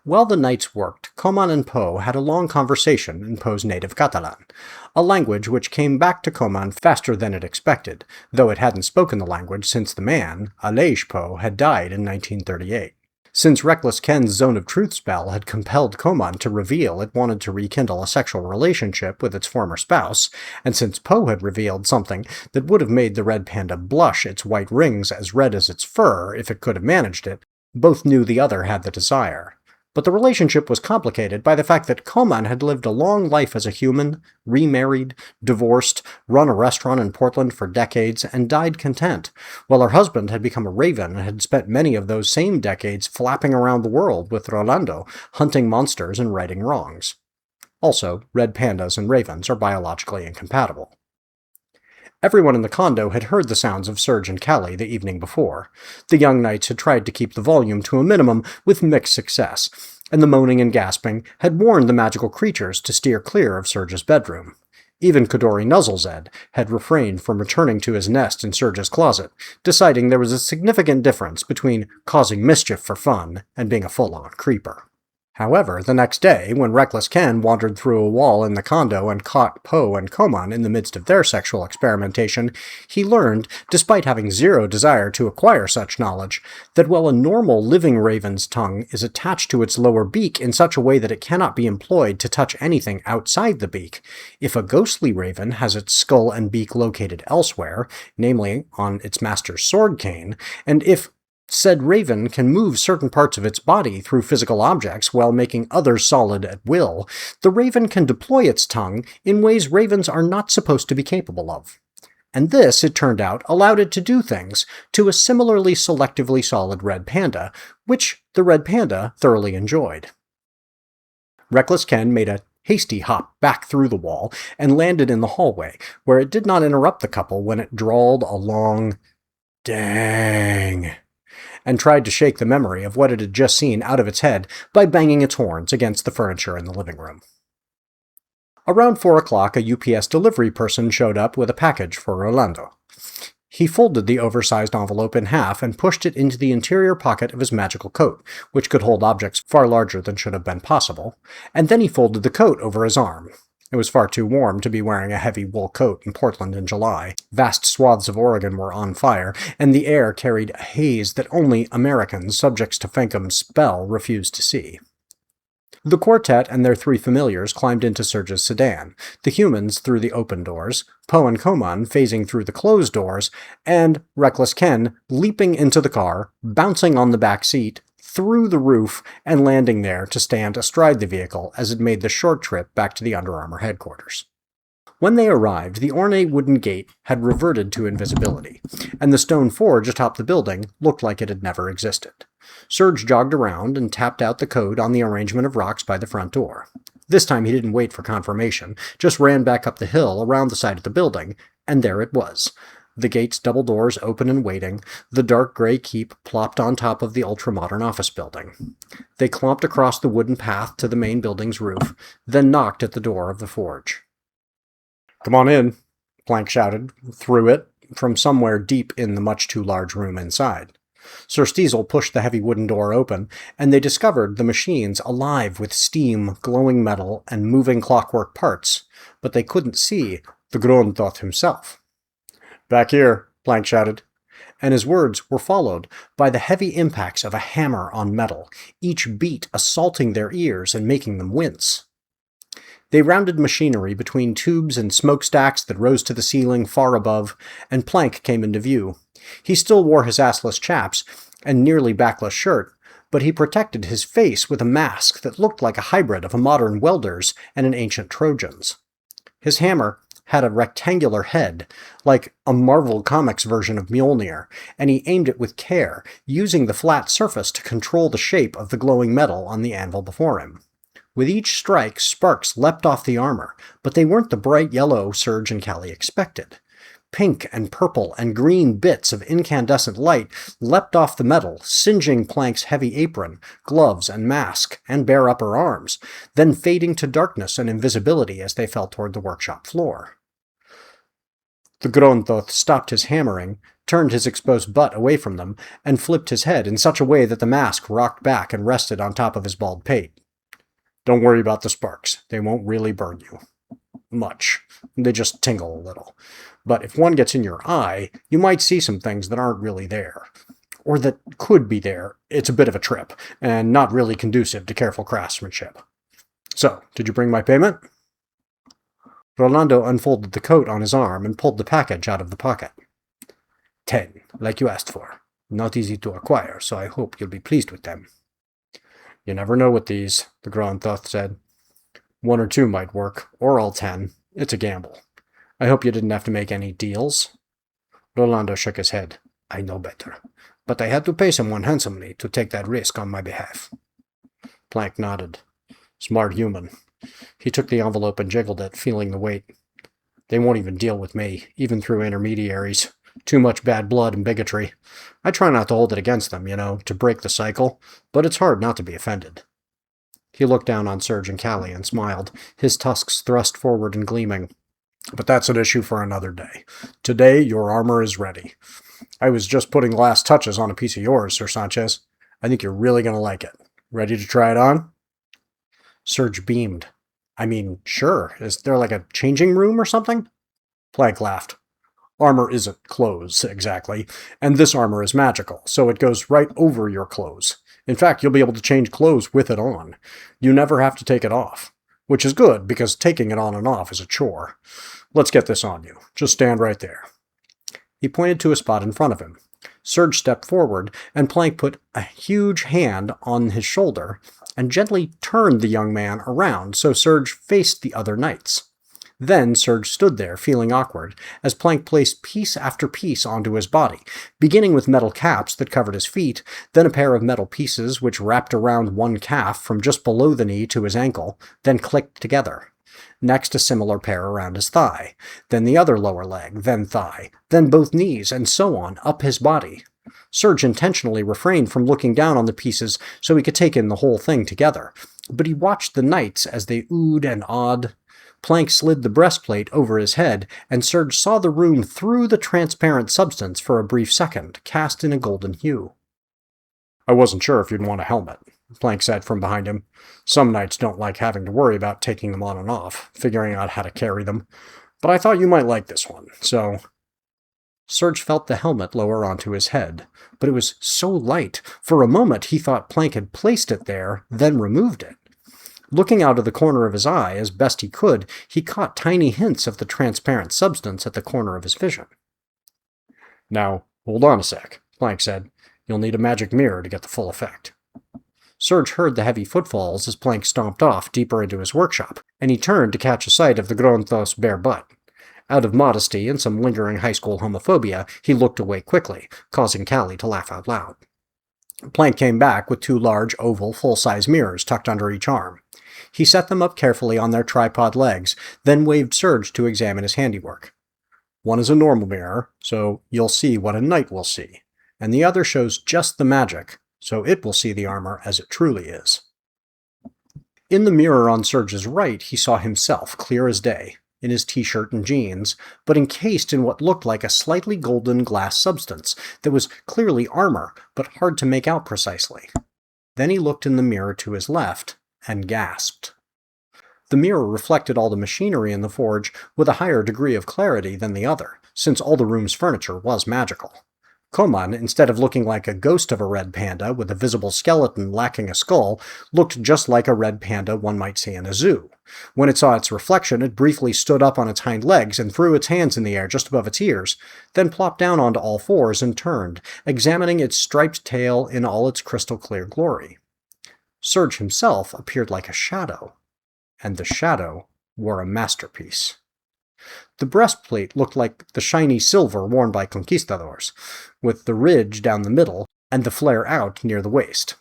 While the knights worked, Gorman and Poe had a long conversation in Poe's native Catalan, a language which came back to Gorman faster than it expected, though it hadn't spoken the language since the man, Aleix Poe, had died in 1938. Since Reckless Ken's Zone of Truth spell had compelled Gorman to reveal it wanted to rekindle a sexual relationship with its former spouse, and since Poe had revealed something that would have made the red panda blush its white rings as red as its fur if it could have managed it, both knew the other had the desire. But the relationship was complicated by the fact that Gorman had lived a long life as a human, remarried, divorced, run a restaurant in Portland for decades, and died content, while her husband had become a raven and had spent many of those same decades flapping around the world with Rolando, hunting monsters and righting wrongs. Also, red pandas and ravens are biologically incompatible. Everyone in the condo had heard the sounds of Serge and Callie the evening before. The young knights had tried to keep the volume to a minimum with mixed success, and the moaning and gasping had warned the magical creatures to steer clear of Serge's bedroom. Even Kodori Nuzzlezed had refrained from returning to his nest in Serge's closet, deciding there was a significant difference between causing mischief for fun and being a full-on creeper. However, the next day, when Reckless Ken wandered through a wall in the condo and caught Poe and Gorman in the midst of their sexual experimentation, he learned, despite having zero desire to acquire such knowledge, that while a normal living raven's tongue is attached to its lower beak in such a way that it cannot be employed to touch anything outside the beak, if a ghostly raven has its skull and beak located elsewhere, namely on its master's sword cane, and if said raven can move certain parts of its body through physical objects while making others solid at will, the raven can deploy its tongue in ways ravens are not supposed to be capable of. And this, it turned out, allowed it to do things to a similarly selectively solid red panda, which the red panda thoroughly enjoyed. Reckless Ken made a hasty hop back through the wall and landed in the hallway, where it did not interrupt the couple when it drawled a long "dang" and tried to shake the memory of what it had just seen out of its head by banging its horns against the furniture in the living room. Around 4 o'clock, a UPS delivery person showed up with a package for Rolando. He folded the oversized envelope in half and pushed it into the interior pocket of his magical coat, which could hold objects far larger than should have been possible, and then he folded the coat over his arm. It was far too warm to be wearing a heavy wool coat in Portland in July. Vast swaths of Oregon were on fire, and the air carried a haze that only Americans subjects to Fenkam's spell refused to see. The quartet and their 3 familiars climbed into Serge's sedan, the humans through the open doors, Poe and Koman phasing through the closed doors, and Reckless Ken leaping into the car, bouncing on the back seat, through the roof, and landing there to stand astride the vehicle as it made the short trip back to the Under Armour headquarters. When they arrived, the ornate wooden gate had reverted to invisibility, and the stone forge atop the building looked like it had never existed. Serge jogged around and tapped out the code on the arrangement of rocks by the front door. This time he didn't wait for confirmation, just ran back up the hill around the side of the building, and there it was. The gate's double doors open and waiting, the dark gray keep plopped on top of the ultra-modern office building. They clomped across the wooden path to the main building's roof, then knocked at the door of the forge. "Come on in," Plank shouted, through it, from somewhere deep in the much too large room inside. Sir Steezel pushed the heavy wooden door open, and they discovered the machines alive with steam, glowing metal, and moving clockwork parts, but they couldn't see the Grondtoth himself. "Back here," Plank shouted, and his words were followed by the heavy impacts of a hammer on metal, each beat assaulting their ears and making them wince. They rounded machinery between tubes and smokestacks that rose to the ceiling far above, and Plank came into view. He still wore his assless chaps and nearly backless shirt, but he protected his face with a mask that looked like a hybrid of a modern welder's and an ancient Trojan's. His hammer had a rectangular head, like a Marvel Comics version of Mjolnir, and he aimed it with care, using the flat surface to control the shape of the glowing metal on the anvil before him. With each strike, sparks leapt off the armor, but they weren't the bright yellow Serge and Callie expected. Pink and purple and green bits of incandescent light leapt off the metal, singeing Plank's heavy apron, gloves and mask, and bare upper arms, then fading to darkness and invisibility as they fell toward the workshop floor. The Grondtoth stopped his hammering, turned his exposed butt away from them, and flipped his head in such a way that the mask rocked back and rested on top of his bald pate. "Don't worry about the sparks. They won't really burn you much. They just tingle a little. But if one gets in your eye, you might see some things that aren't really there. Or that could be there. It's a bit of a trip, and not really conducive to careful craftsmanship. So, did you bring my payment?" Rolando unfolded the coat on his arm and pulled the package out of the pocket. 10, like you asked for. Not easy to acquire, so I hope you'll be pleased with them." "You never know with these," the Grondtoth said. "1 or 2 might work, or all 10. It's a gamble. I hope you didn't have to make any deals." Rolando shook his head. "I know better. But I had to pay someone handsomely to take that risk on my behalf." Plank nodded. "Smart human." He took the envelope and jiggled it, feeling the weight. "They won't even deal with me, even through intermediaries. Too much bad blood and bigotry. I try not to hold it against them, to break the cycle, but it's hard not to be offended." He looked down on Serge and Callie and smiled, his tusks thrust forward and gleaming. "But that's an issue for another day. Today, your armor is ready. I was just putting last touches on a piece of yours, Sir Sanchez. I think you're really going to like it. Ready to try it on?" Serge beamed. "I mean, sure. Is there like a changing room or something?" Plank laughed. "Armor isn't clothes, exactly, and this armor is magical, so it goes right over your clothes. In fact, you'll be able to change clothes with it on. You never have to take it off, which is good, because taking it on and off is a chore. Let's get this on you. Just stand right there." He pointed to a spot in front of him. Serge stepped forward, and Plank put a huge hand on his shoulder and gently turned the young man around so Serge faced the other knights. Then Serge stood there, feeling awkward, as Plank placed piece after piece onto his body, beginning with metal caps that covered his feet, then a pair of metal pieces which wrapped around one calf from just below the knee to his ankle, then clicked together. Next, a similar pair around his thigh, then the other lower leg, then thigh, then both knees, and so on, up his body. Serge intentionally refrained from looking down on the pieces so he could take in the whole thing together, but he watched the knights as they oohed and awed. Plank slid the breastplate over his head, and Serge saw the room through the transparent substance for a brief second, cast in a golden hue. "I wasn't sure if you'd want a helmet," Plank said from behind him. "Some knights don't like having to worry about taking them on and off, figuring out how to carry them. But I thought you might like this one, so—" Serge felt the helmet lower onto his head, but it was so light, for a moment he thought Plank had placed it there, then removed it. Looking out of the corner of his eye as best he could, he caught tiny hints of the transparent substance at the corner of his vision. "Now, hold on a sec," Plank said. "You'll need a magic mirror to get the full effect." Serge heard the heavy footfalls as Plank stomped off deeper into his workshop, and he turned to catch a sight of the Gronthos' bare butt. Out of modesty and some lingering high school homophobia, he looked away quickly, causing Callie to laugh out loud. Plank came back with 2 large, oval, full-size mirrors tucked under each arm. He set them up carefully on their tripod legs, then waved Serge to examine his handiwork. "One is a normal mirror, so you'll see what a knight will see, and the other shows just the magic, so it will see the armor as it truly is." In the mirror on Serge's right, he saw himself, clear as day, in his t-shirt and jeans, but encased in what looked like a slightly golden glass substance that was clearly armor, but hard to make out precisely. Then he looked in the mirror to his left and gasped. The mirror reflected all the machinery in the forge with a higher degree of clarity than the other, since all the room's furniture was magical. Gorman, instead of looking like a ghost of a red panda with a visible skeleton lacking a skull, looked just like a red panda one might see in a zoo. When it saw its reflection, it briefly stood up on its hind legs and threw its hands in the air just above its ears, then plopped down onto all fours and turned, examining its striped tail in all its crystal-clear glory. Serge himself appeared like a shadow, and the shadow wore a masterpiece. The breastplate looked like the shiny silver worn by conquistadors, with the ridge down the middle and the flare out near the waist.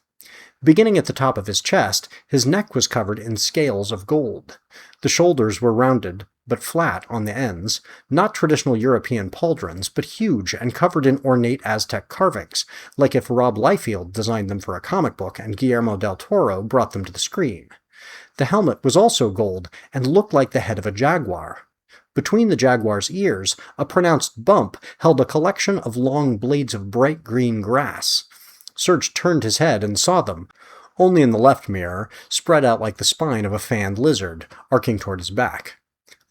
Beginning at the top of his chest, his neck was covered in scales of gold. The shoulders were rounded, but flat on the ends, not traditional European pauldrons, but huge and covered in ornate Aztec carvings, like if Rob Liefeld designed them for a comic book and Guillermo del Toro brought them to the screen. The helmet was also gold and looked like the head of a jaguar. Between the jaguar's ears, a pronounced bump held a collection of long blades of bright green grass. Serge turned his head and saw them, only in the left mirror, spread out like the spine of a fanned lizard, arcing toward his back.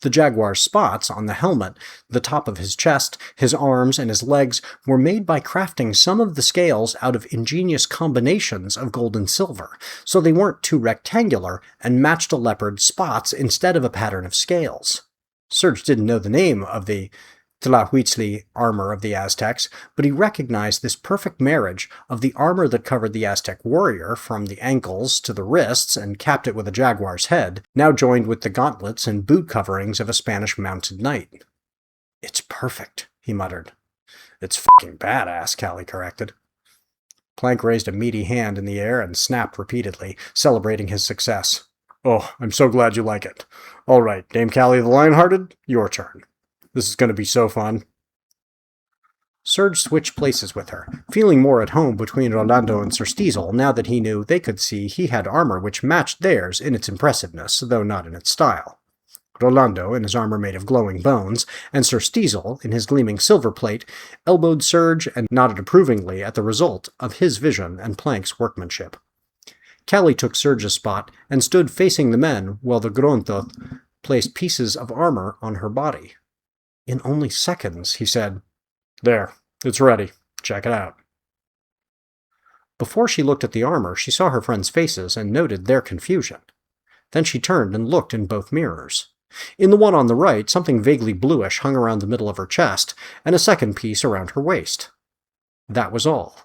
The jaguar's spots on the helmet, the top of his chest, his arms, and his legs were made by crafting some of the scales out of ingenious combinations of gold and silver, so they weren't too rectangular and matched a leopard's spots instead of a pattern of scales. Serge didn't know the name of the Tlahuitzli armor of the Aztecs, but he recognized this perfect marriage of the armor that covered the Aztec warrior from the ankles to the wrists and capped it with a jaguar's head, now joined with the gauntlets and boot coverings of a Spanish mounted knight. "It's perfect," he muttered. "It's fucking badass," Callie corrected. Plank raised a meaty hand in the air and snapped repeatedly, celebrating his success. "Oh, I'm so glad you like it. All right, Dame Callie the Lionhearted, your turn. This is going to be so fun." Serge switched places with her, feeling more at home between Rolando and Sir Stiesel now that he knew they could see he had armor which matched theirs in its impressiveness, though not in its style. Rolando, in his armor made of glowing bones, and Sir Stiesel, in his gleaming silver plate, elbowed Serge and nodded approvingly at the result of his vision and Plank's workmanship. Callie took Serge's spot and stood facing the men while the Grontoth placed pieces of armor on her body. In only seconds, he said, "There, it's ready. Check it out." Before she looked at the armor, she saw her friends' faces and noted their confusion. Then she turned and looked in both mirrors. In the one on the right, something vaguely bluish hung around the middle of her chest, and a second piece around her waist. That was all.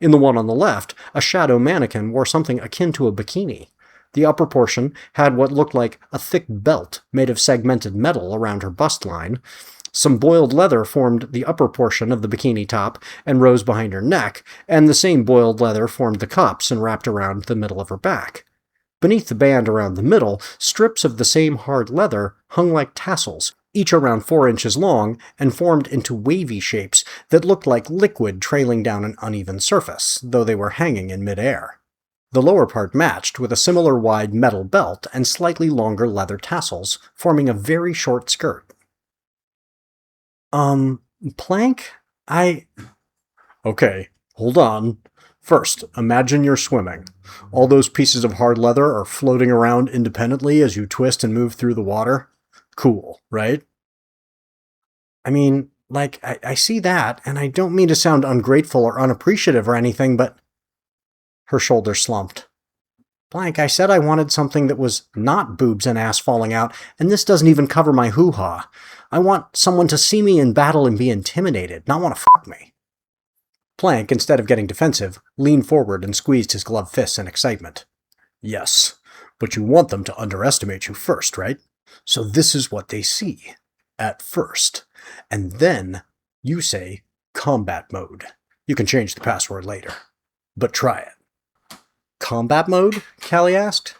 In the one on the left, a shadow mannequin wore something akin to a bikini. The upper portion had what looked like a thick belt made of segmented metal around her bust line. Some boiled leather formed the upper portion of the bikini top and rose behind her neck, and the same boiled leather formed the cups and wrapped around the middle of her back. Beneath the band around the middle, strips of the same hard leather hung like tassels, each around 4 inches long and formed into wavy shapes that looked like liquid trailing down an uneven surface, though they were hanging in midair. The lower part matched with a similar wide metal belt and slightly longer leather tassels, forming a very short skirt. Plank? Okay, hold on. First, imagine you're swimming. All those pieces of hard leather are floating around independently as you twist and move through the water. Cool, right? I mean, I see that, and I don't mean to sound ungrateful or unappreciative or anything, but... Her shoulders slumped. Blank, I said I wanted something that was not boobs and ass falling out, and this doesn't even cover my hoo-ha. I want someone to see me in battle and be intimidated, not want to fuck me. Plank, instead of getting defensive, leaned forward and squeezed his gloved fists in excitement. Yes, but you want them to underestimate you first, right? So this is what they see. At first. And then you say, combat mode. You can change the password later. But try it. Combat mode? Callie asked.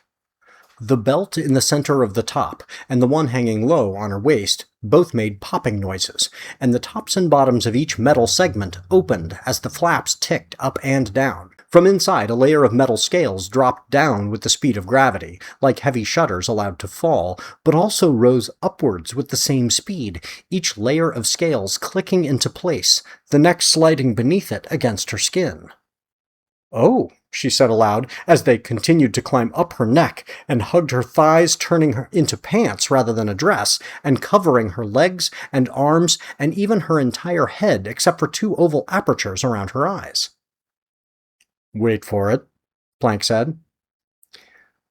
The belt in the center of the top and the one hanging low on her waist both made popping noises, and the tops and bottoms of each metal segment opened as the flaps ticked up and down. From inside, a layer of metal scales dropped down with the speed of gravity, like heavy shutters allowed to fall, but also rose upwards with the same speed, each layer of scales clicking into place, the next sliding beneath it against her skin. Oh, she said aloud, as they continued to climb up her neck and hugged her thighs, turning her into pants rather than a dress, and covering her legs and arms and even her entire head except for 2 oval apertures around her eyes. Wait for it, Plank said.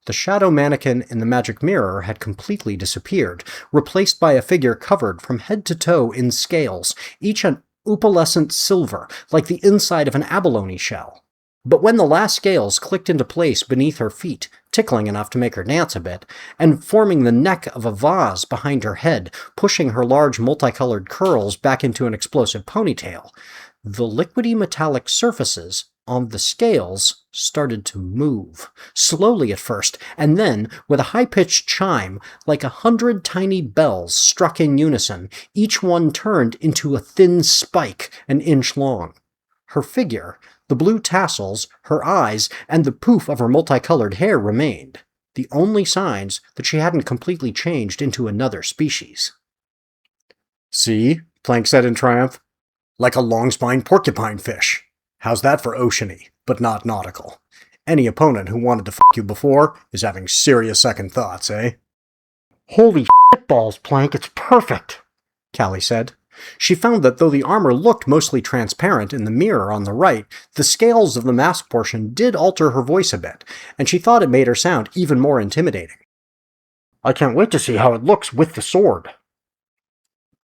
The shadow mannequin in the magic mirror had completely disappeared, replaced by a figure covered from head to toe in scales, each an opalescent silver, like the inside of an abalone shell. But when the last scales clicked into place beneath her feet, tickling enough to make her dance a bit, and forming the neck of a vase behind her head, pushing her large multicolored curls back into an explosive ponytail, the liquidy metallic surfaces on the scales started to move, slowly at first, and then, with a high-pitched chime, like 100 tiny bells struck in unison, each one turned into a thin spike an inch long. Her figure, the blue tassels, her eyes, and the poof of her multicolored hair remained, the only signs that she hadn't completely changed into another species. See, Plank said in triumph, like a long-spined porcupine fish. How's that for oceany, but not nautical? Any opponent who wanted to fuck you before is having serious second thoughts, eh? Holy shitballs, Plank, it's perfect, Callie said. She found that though the armor looked mostly transparent in the mirror on the right, the scales of the mask portion did alter her voice a bit, and she thought it made her sound even more intimidating. I can't wait to see how it looks with the sword.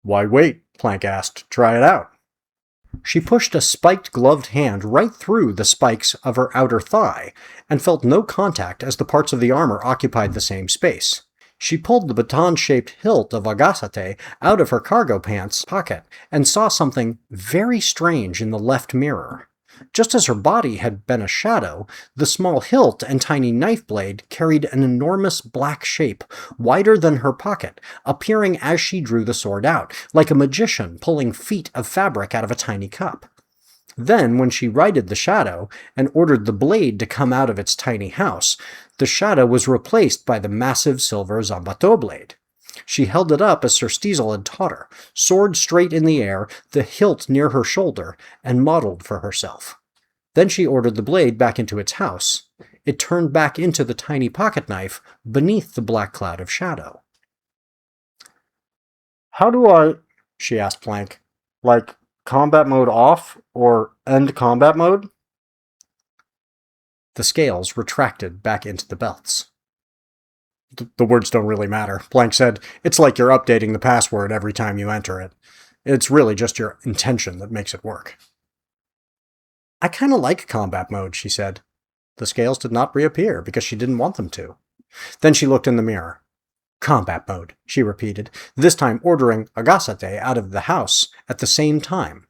Why wait? Plank asked. Try it out. She pushed a spiked gloved hand right through the spikes of her outer thigh, and felt no contact as the parts of the armor occupied the same space. She pulled the baton-shaped hilt of Agasate out of her cargo pants pocket and saw something very strange in the left mirror. Just as her body had been a shadow, the small hilt and tiny knife blade carried an enormous black shape, wider than her pocket, appearing as she drew the sword out, like a magician pulling feet of fabric out of a tiny cup. Then, when she righted the shadow and ordered the blade to come out of its tiny house, the shadow was replaced by the massive silver Zambato blade. She held it up as Sir Steezel had taught her, sword straight in the air, the hilt near her shoulder, and modeled for herself. Then she ordered the blade back into its house. It turned back into the tiny pocket knife beneath the black cloud of shadow. How do I... she asked Plank. Like, combat mode off, or end combat mode? The scales retracted back into the belts. The words don't really matter, Plank said. It's like you're updating the password every time you enter it. It's really just your intention that makes it work. I kinda like combat mode, she said. The scales did not reappear because she didn't want them to. Then she looked in the mirror. Combat mode, she repeated, this time ordering Agasate out of the house at the same time.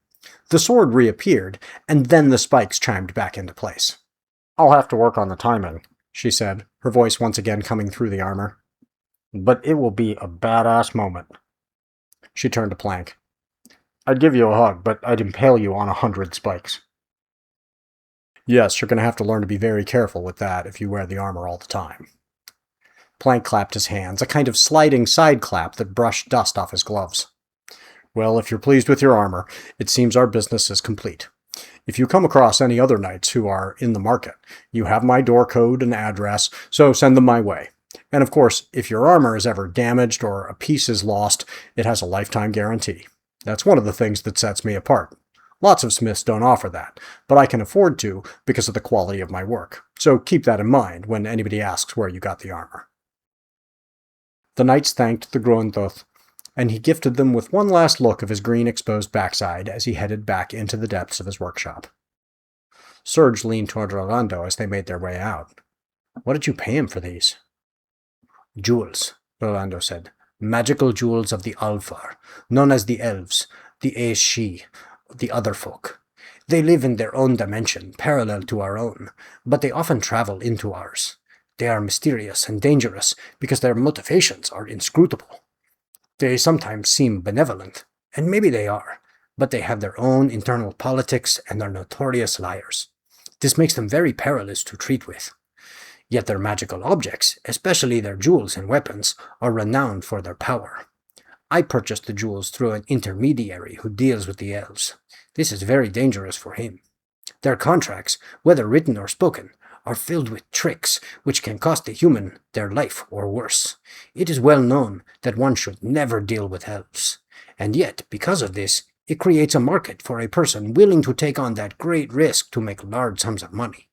The sword reappeared, and then the spikes chimed back into place. I'll have to work on the timing, she said, her voice once again coming through the armor. But it will be a badass moment. She turned to Plank. I'd give you a hug, but I'd impale you on 100 spikes. Yes, you're going to have to learn to be very careful with that if you wear the armor all the time. Plank clapped his hands, a kind of sliding side clap that brushed dust off his gloves. Well, if you're pleased with your armor, it seems our business is complete. If you come across any other knights who are in the market, you have my door code and address, so send them my way. And of course, if your armor is ever damaged or a piece is lost, it has a lifetime guarantee. That's one of the things that sets me apart. Lots of smiths don't offer that, but I can afford to because of the quality of my work. So keep that in mind when anybody asks where you got the armor. The knights thanked the Gröntoth, and he gifted them with one last look of his green exposed backside as he headed back into the depths of his workshop. Serge leaned toward Rolando as they made their way out. What did you pay him for these? Jewels, Rolando said. Magical jewels of the Alfar, known as the Elves, the Aeshi, the other folk. They live in their own dimension, parallel to our own, but they often travel into ours. They are mysterious and dangerous because their motivations are inscrutable. They sometimes seem benevolent, and maybe they are, but they have their own internal politics and are notorious liars. This makes them very perilous to treat with. Yet their magical objects, especially their jewels and weapons, are renowned for their power. I purchased the jewels through an intermediary who deals with the elves. This is very dangerous for him. Their contracts, whether written or spoken, are filled with tricks which can cost the human their life or worse. It is well known that one should never deal with elves. And yet, because of this, it creates a market for a person willing to take on that great risk to make large sums of money.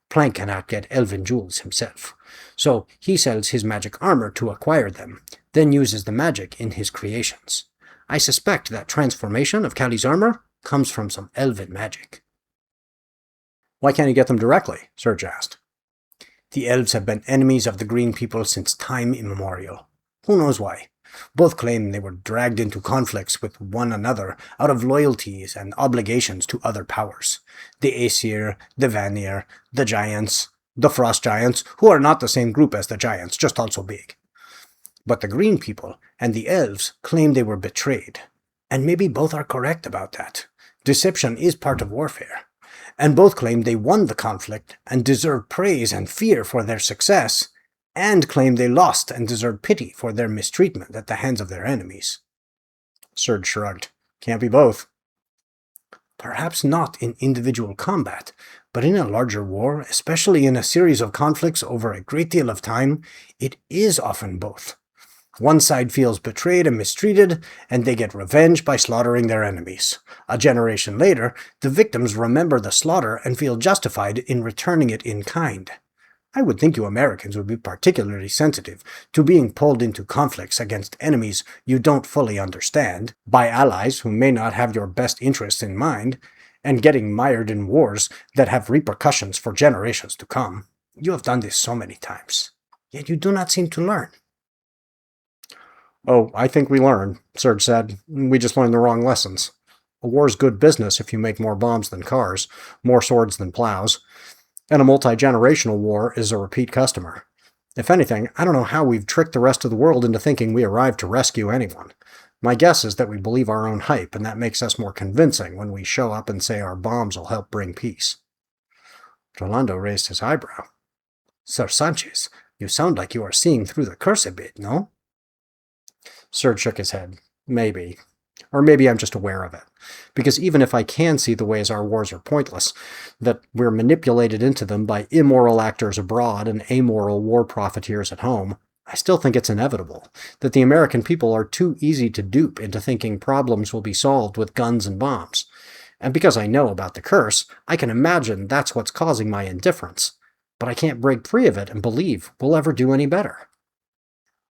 Plank cannot get elven jewels himself, so he sells his magic armor to acquire them, then uses the magic in his creations. I suspect that transformation of Callie's armor comes from some elven magic. Why can't he get them directly? Serge asked. The elves have been enemies of the green people since time immemorial. Who knows why? Both claim they were dragged into conflicts with one another out of loyalties and obligations to other powers. The Aesir, the Vanir, the Giants, the Frost Giants, who are not the same group as the Giants, just also big. But the green people and the elves claim they were betrayed. And maybe both are correct about that. Deception is part of warfare. And both claim they won the conflict and deserve praise and fear for their success, and claim they lost and deserve pity for their mistreatment at the hands of their enemies. Serge shrugged. Can't be both. Perhaps not in individual combat, but in a larger war, especially in a series of conflicts over a great deal of time, it is often both. One side feels betrayed and mistreated, and they get revenge by slaughtering their enemies. A generation later, the victims remember the slaughter and feel justified in returning it in kind. I would think you Americans would be particularly sensitive to being pulled into conflicts against enemies you don't fully understand, by allies who may not have your best interests in mind, and getting mired in wars that have repercussions for generations to come. You have done this so many times, yet you do not seem to learn. Oh, I think we learn, Serge said. We just learned the wrong lessons. A war's good business if you make more bombs than cars, more swords than plows, and a multi-generational war is a repeat customer. If anything, I don't know how we've tricked the rest of the world into thinking we arrived to rescue anyone. My guess is that we believe our own hype, and that makes us more convincing when we show up and say our bombs will help bring peace. Rolando raised his eyebrow. Sir Sanchez, you sound like you are seeing through the curse a bit, no? Serge shook his head. Maybe. Or maybe I'm just aware of it. Because even if I can see the ways our wars are pointless, that we're manipulated into them by immoral actors abroad and amoral war profiteers at home, I still think it's inevitable that the American people are too easy to dupe into thinking problems will be solved with guns and bombs. And because I know about the curse, I can imagine that's what's causing my indifference. But I can't break free of it and believe we'll ever do any better.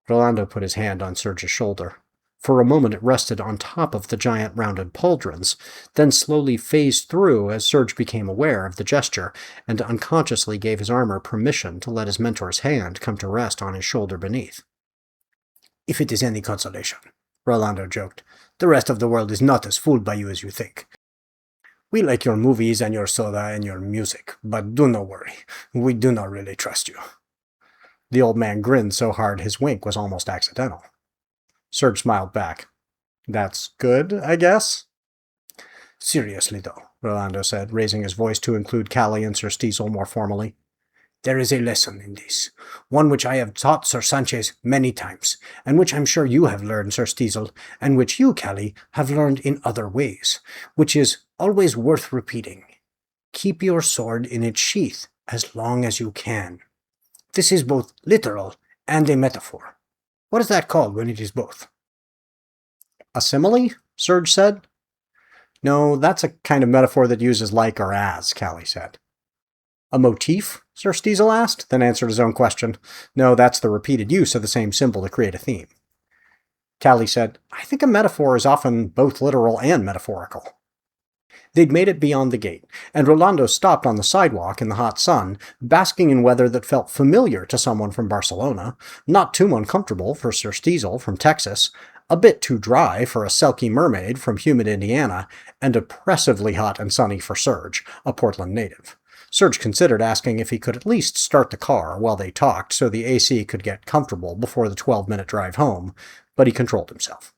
Rolando put his hand on Serge's shoulder. For a moment it rested on top of the giant rounded pauldrons, then slowly phased through as Serge became aware of the gesture and unconsciously gave his armor permission to let his mentor's hand come to rest on his shoulder beneath. "If it is any consolation," Rolando joked, "the rest of the world is not as fooled by you as you think. We like your movies and your soda and your music, but do not worry, we do not really trust you." The old man grinned so hard his wink was almost accidental. Serge smiled back. "That's good, I guess?" "Seriously, though," Rolando said, raising his voice to include Callie and Sir Stiesel more formally. "There is a lesson in this, one which I have taught Sir Sanchez many times, and which I'm sure you have learned, Sir Stiesel, and which you, Callie, have learned in other ways, which is always worth repeating. Keep your sword in its sheath as long as you can. This is both literal and a metaphor. What is that called when it is both?" "A simile?" Serge said. "No, that's a kind of metaphor that uses like or as," Callie said. "A motif?" Sir Stiesel asked, then answered his own question. "No, that's the repeated use of the same symbol to create a theme." Callie said, "I think a metaphor is often both literal and metaphorical." They'd made it beyond the gate, and Rolando stopped on the sidewalk in the hot sun, basking in weather that felt familiar to someone from Barcelona, not too uncomfortable for Sir Stiesel from Texas, a bit too dry for a Selkie mermaid from humid Indiana, and oppressively hot and sunny for Serge, a Portland native. Serge considered asking if he could at least start the car while they talked so the AC could get comfortable before the 12-minute drive home, but he controlled himself.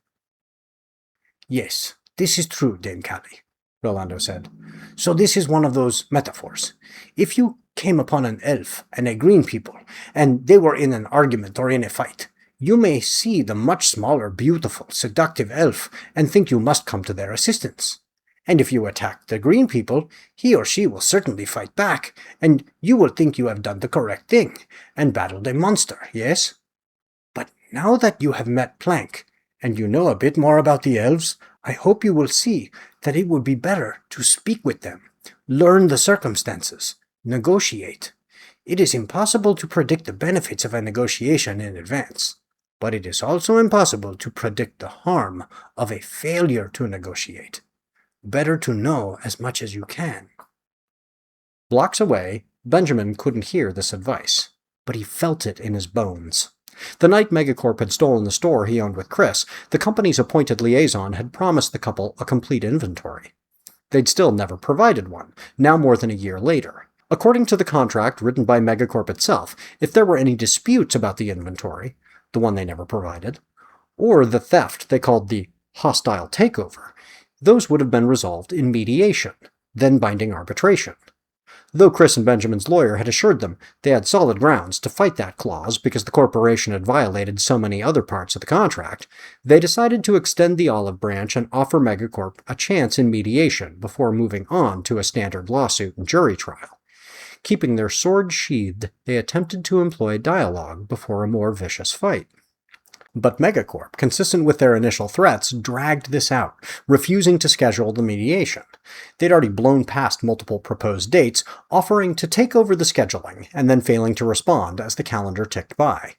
"Yes, this is true, Dame Callie," Rolando said. "So this is one of those metaphors. If you came upon an elf and a green people, and they were in an argument or in a fight, you may see the much smaller, beautiful, seductive elf and think you must come to their assistance. And if you attack the green people, he or she will certainly fight back, and you will think you have done the correct thing, and battled a monster, yes? But now that you have met Plank, and you know a bit more about the elves, I hope you will see that it would be better to speak with them, learn the circumstances, negotiate. It is impossible to predict the benefits of a negotiation in advance, but it is also impossible to predict the harm of a failure to negotiate. Better to know as much as you can." Blocks away, Benjamin couldn't hear this advice, but he felt it in his bones. The night Megacorp had stolen the store he owned with Chris, the company's appointed liaison had promised the couple a complete inventory. They'd still never provided one, now more than a year later. According to the contract written by Megacorp itself, if there were any disputes about the inventory, the one they never provided, or the theft they called the hostile takeover, those would have been resolved in mediation, then binding arbitration. Though Chris and Benjamin's lawyer had assured them they had solid grounds to fight that clause because the corporation had violated so many other parts of the contract, they decided to extend the olive branch and offer Megacorp a chance in mediation before moving on to a standard lawsuit and jury trial. Keeping their swords sheathed, they attempted to employ dialogue before a more vicious fight. But Megacorp, consistent with their initial threats, dragged this out, refusing to schedule the mediation. They'd already blown past multiple proposed dates, offering to take over the scheduling, and then failing to respond as the calendar ticked by.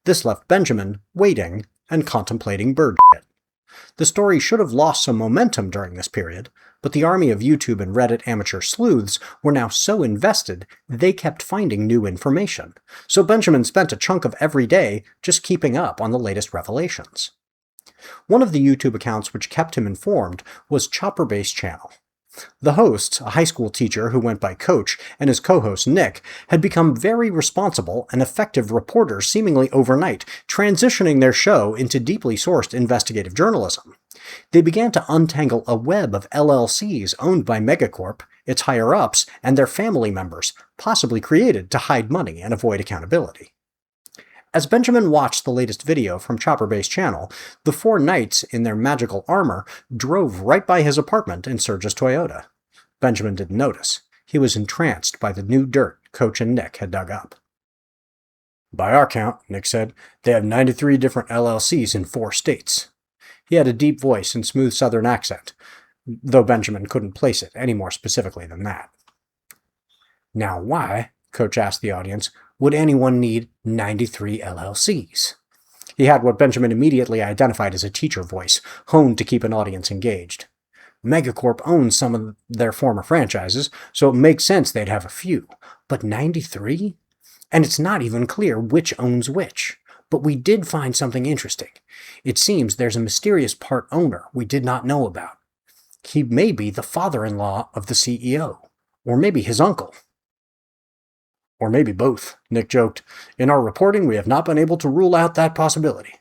This left Benjamin waiting and contemplating bird shit. The story should have lost some momentum during this period, but the army of YouTube and Reddit amateur sleuths were now so invested they kept finding new information, so Benjamin spent a chunk of every day just keeping up on the latest revelations. One of the YouTube accounts which kept him informed was ChopperBase Channel. The host, a high school teacher who went by Coach, and his co-host Nick, had become very responsible and effective reporters seemingly overnight, transitioning their show into deeply sourced investigative journalism. They began to untangle a web of LLCs owned by Megacorp, its higher-ups, and their family members, possibly created to hide money and avoid accountability. As Benjamin watched the latest video from ChopperBase Channel, the four knights in their magical armor drove right by his apartment in Serge's Toyota. Benjamin didn't notice. He was entranced by the new dirt Coach and Nick had dug up. "By our count," Nick said, "they have 93 different LLCs in 4 states. He had a deep voice and smooth southern accent, though Benjamin couldn't place it any more specifically than that. "Now why," Coach asked the audience, "would anyone need 93 LLCs? He had what Benjamin immediately identified as a teacher voice, honed to keep an audience engaged. Megacorp owns some of their former franchises, so it makes sense they'd have a few. But 93? And it's not even clear which owns which. But we did find something interesting. It seems there's a mysterious part owner we did not know about. He may be the father-in-law of the CEO, or maybe his uncle. Or maybe both, Nick joked. In our reporting, we have not been able to rule out that possibility.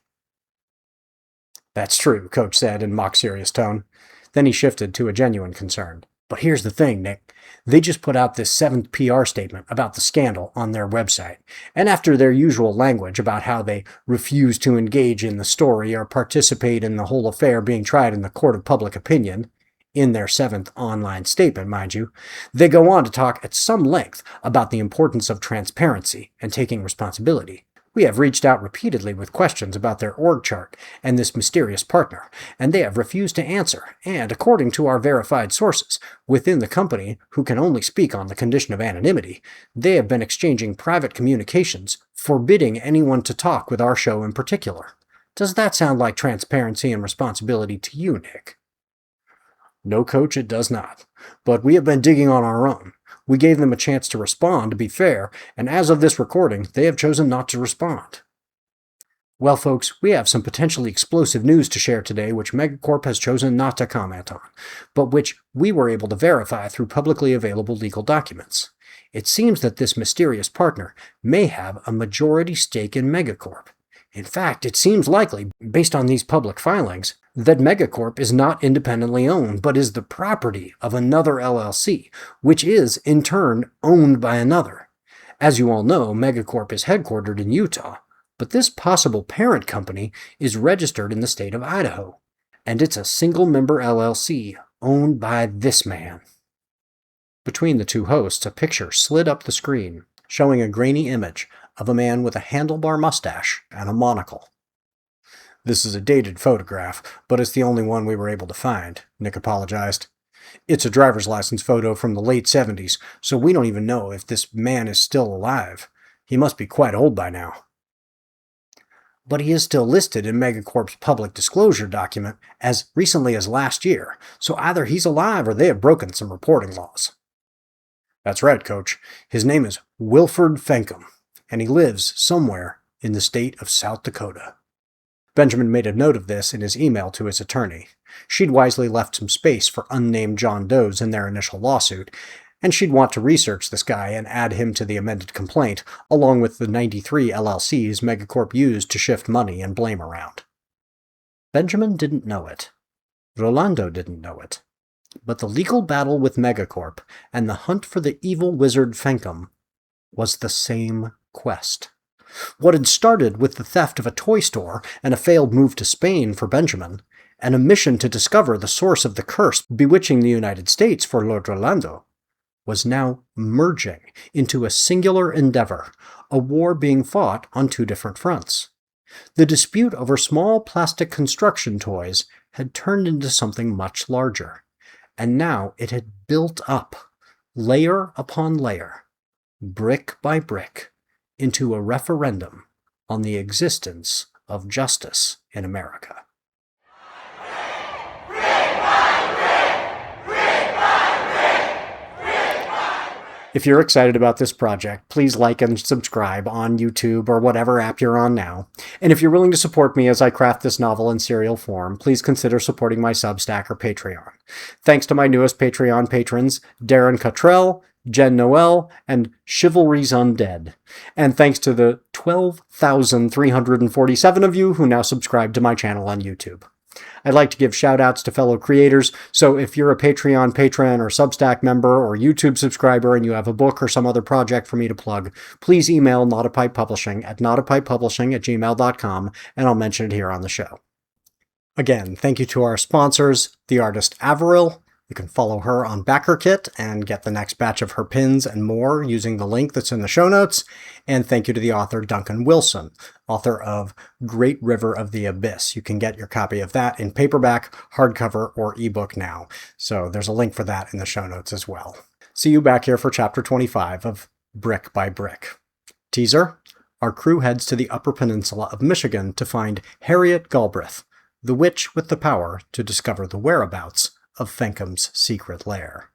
That's true, Coach said in mock-serious tone. Then he shifted to a genuine concern. But here's the thing, Nick. They just put out this 7th PR statement about the scandal on their website. And after their usual language about how they refuse to engage in the story or participate in the whole affair being tried in the court of public opinion, in their 7th online statement, mind you, they go on to talk at some length about the importance of transparency and taking responsibility. We have reached out repeatedly with questions about their org chart and this mysterious partner, and they have refused to answer, and according to our verified sources within the company who can only speak on the condition of anonymity, they have been exchanging private communications forbidding anyone to talk with our show in particular. Does that sound like transparency and responsibility to you, Nick? No, Coach, it does not. But we have been digging on our own. We gave them a chance to respond, to be fair, and as of this recording, they have chosen not to respond. Well, folks, we have some potentially explosive news to share today which Megacorp has chosen not to comment on, but which we were able to verify through publicly available legal documents. It seems that this mysterious partner may have a majority stake in Megacorp. In fact, it seems likely, based on these public filings, that Megacorp is not independently owned, but is the property of another LLC, which is, in turn, owned by another. As you all know, Megacorp is headquartered in Utah, but this possible parent company is registered in the state of Idaho, and it's a single-member LLC owned by this man. Between the two hosts, a picture slid up the screen, showing a grainy image of a man with a handlebar mustache and a monocle. This is a dated photograph, but it's the only one we were able to find, Nick apologized. It's a driver's license photo from the late 70s, so we don't even know if this man is still alive. He must be quite old by now. But he is still listed in Megacorp's public disclosure document as recently as last year, so either he's alive or they have broken some reporting laws. That's right, Coach. His name is Wilford Fenkum, and he lives somewhere in the state of South Dakota. Benjamin made a note of this in his email to his attorney. She'd wisely left some space for unnamed John Does in their initial lawsuit, and she'd want to research this guy and add him to the amended complaint, along with the 93 LLCs Megacorp used to shift money and blame around. Benjamin didn't know it. Rolando didn't know it. But the legal battle with Megacorp and the hunt for the evil wizard Fenkum was the same quest. What had started with the theft of a toy store and a failed move to Spain for Benjamin, and a mission to discover the source of the curse bewitching the United States for Lord Rolando, was now merging into a singular endeavor, a war being fought on two different fronts. The dispute over small plastic construction toys had turned into something much larger, and now it had built up, layer upon layer, brick by brick, into a referendum on the existence of justice in America. If you're excited about this project, please like and subscribe on YouTube or whatever app you're on now. And if you're willing to support me as I craft this novel in serial form, please consider supporting my Substack or Patreon. Thanks to my newest Patreon patrons, Darren Cottrell, Jen Noel, and Chivalry's Undead. And thanks to the 12,347 of you who now subscribe to my channel on YouTube. I'd like to give shout-outs to fellow creators, so if you're a Patreon patron or Substack member or YouTube subscriber and you have a book or some other project for me to plug, please email NotAPipePublishing at NotAPipePublishing@gmail.com, and I'll mention it here on the show. Again, thank you to our sponsors, the artist Averil. You can follow her on BackerKit and get the next batch of her pins and more using the link that's in the show notes. And thank you to the author Duncan Wilson, author of Great River of the Abyss. You can get your copy of that in paperback, hardcover, or ebook now. So there's a link for that in the show notes as well. See you back here for Chapter 25 of Brick by Brick. Teaser, our crew heads to the Upper Peninsula of Michigan to find Harriet Galbraith, the witch with the power to discover the whereabouts of Fenkam's secret lair.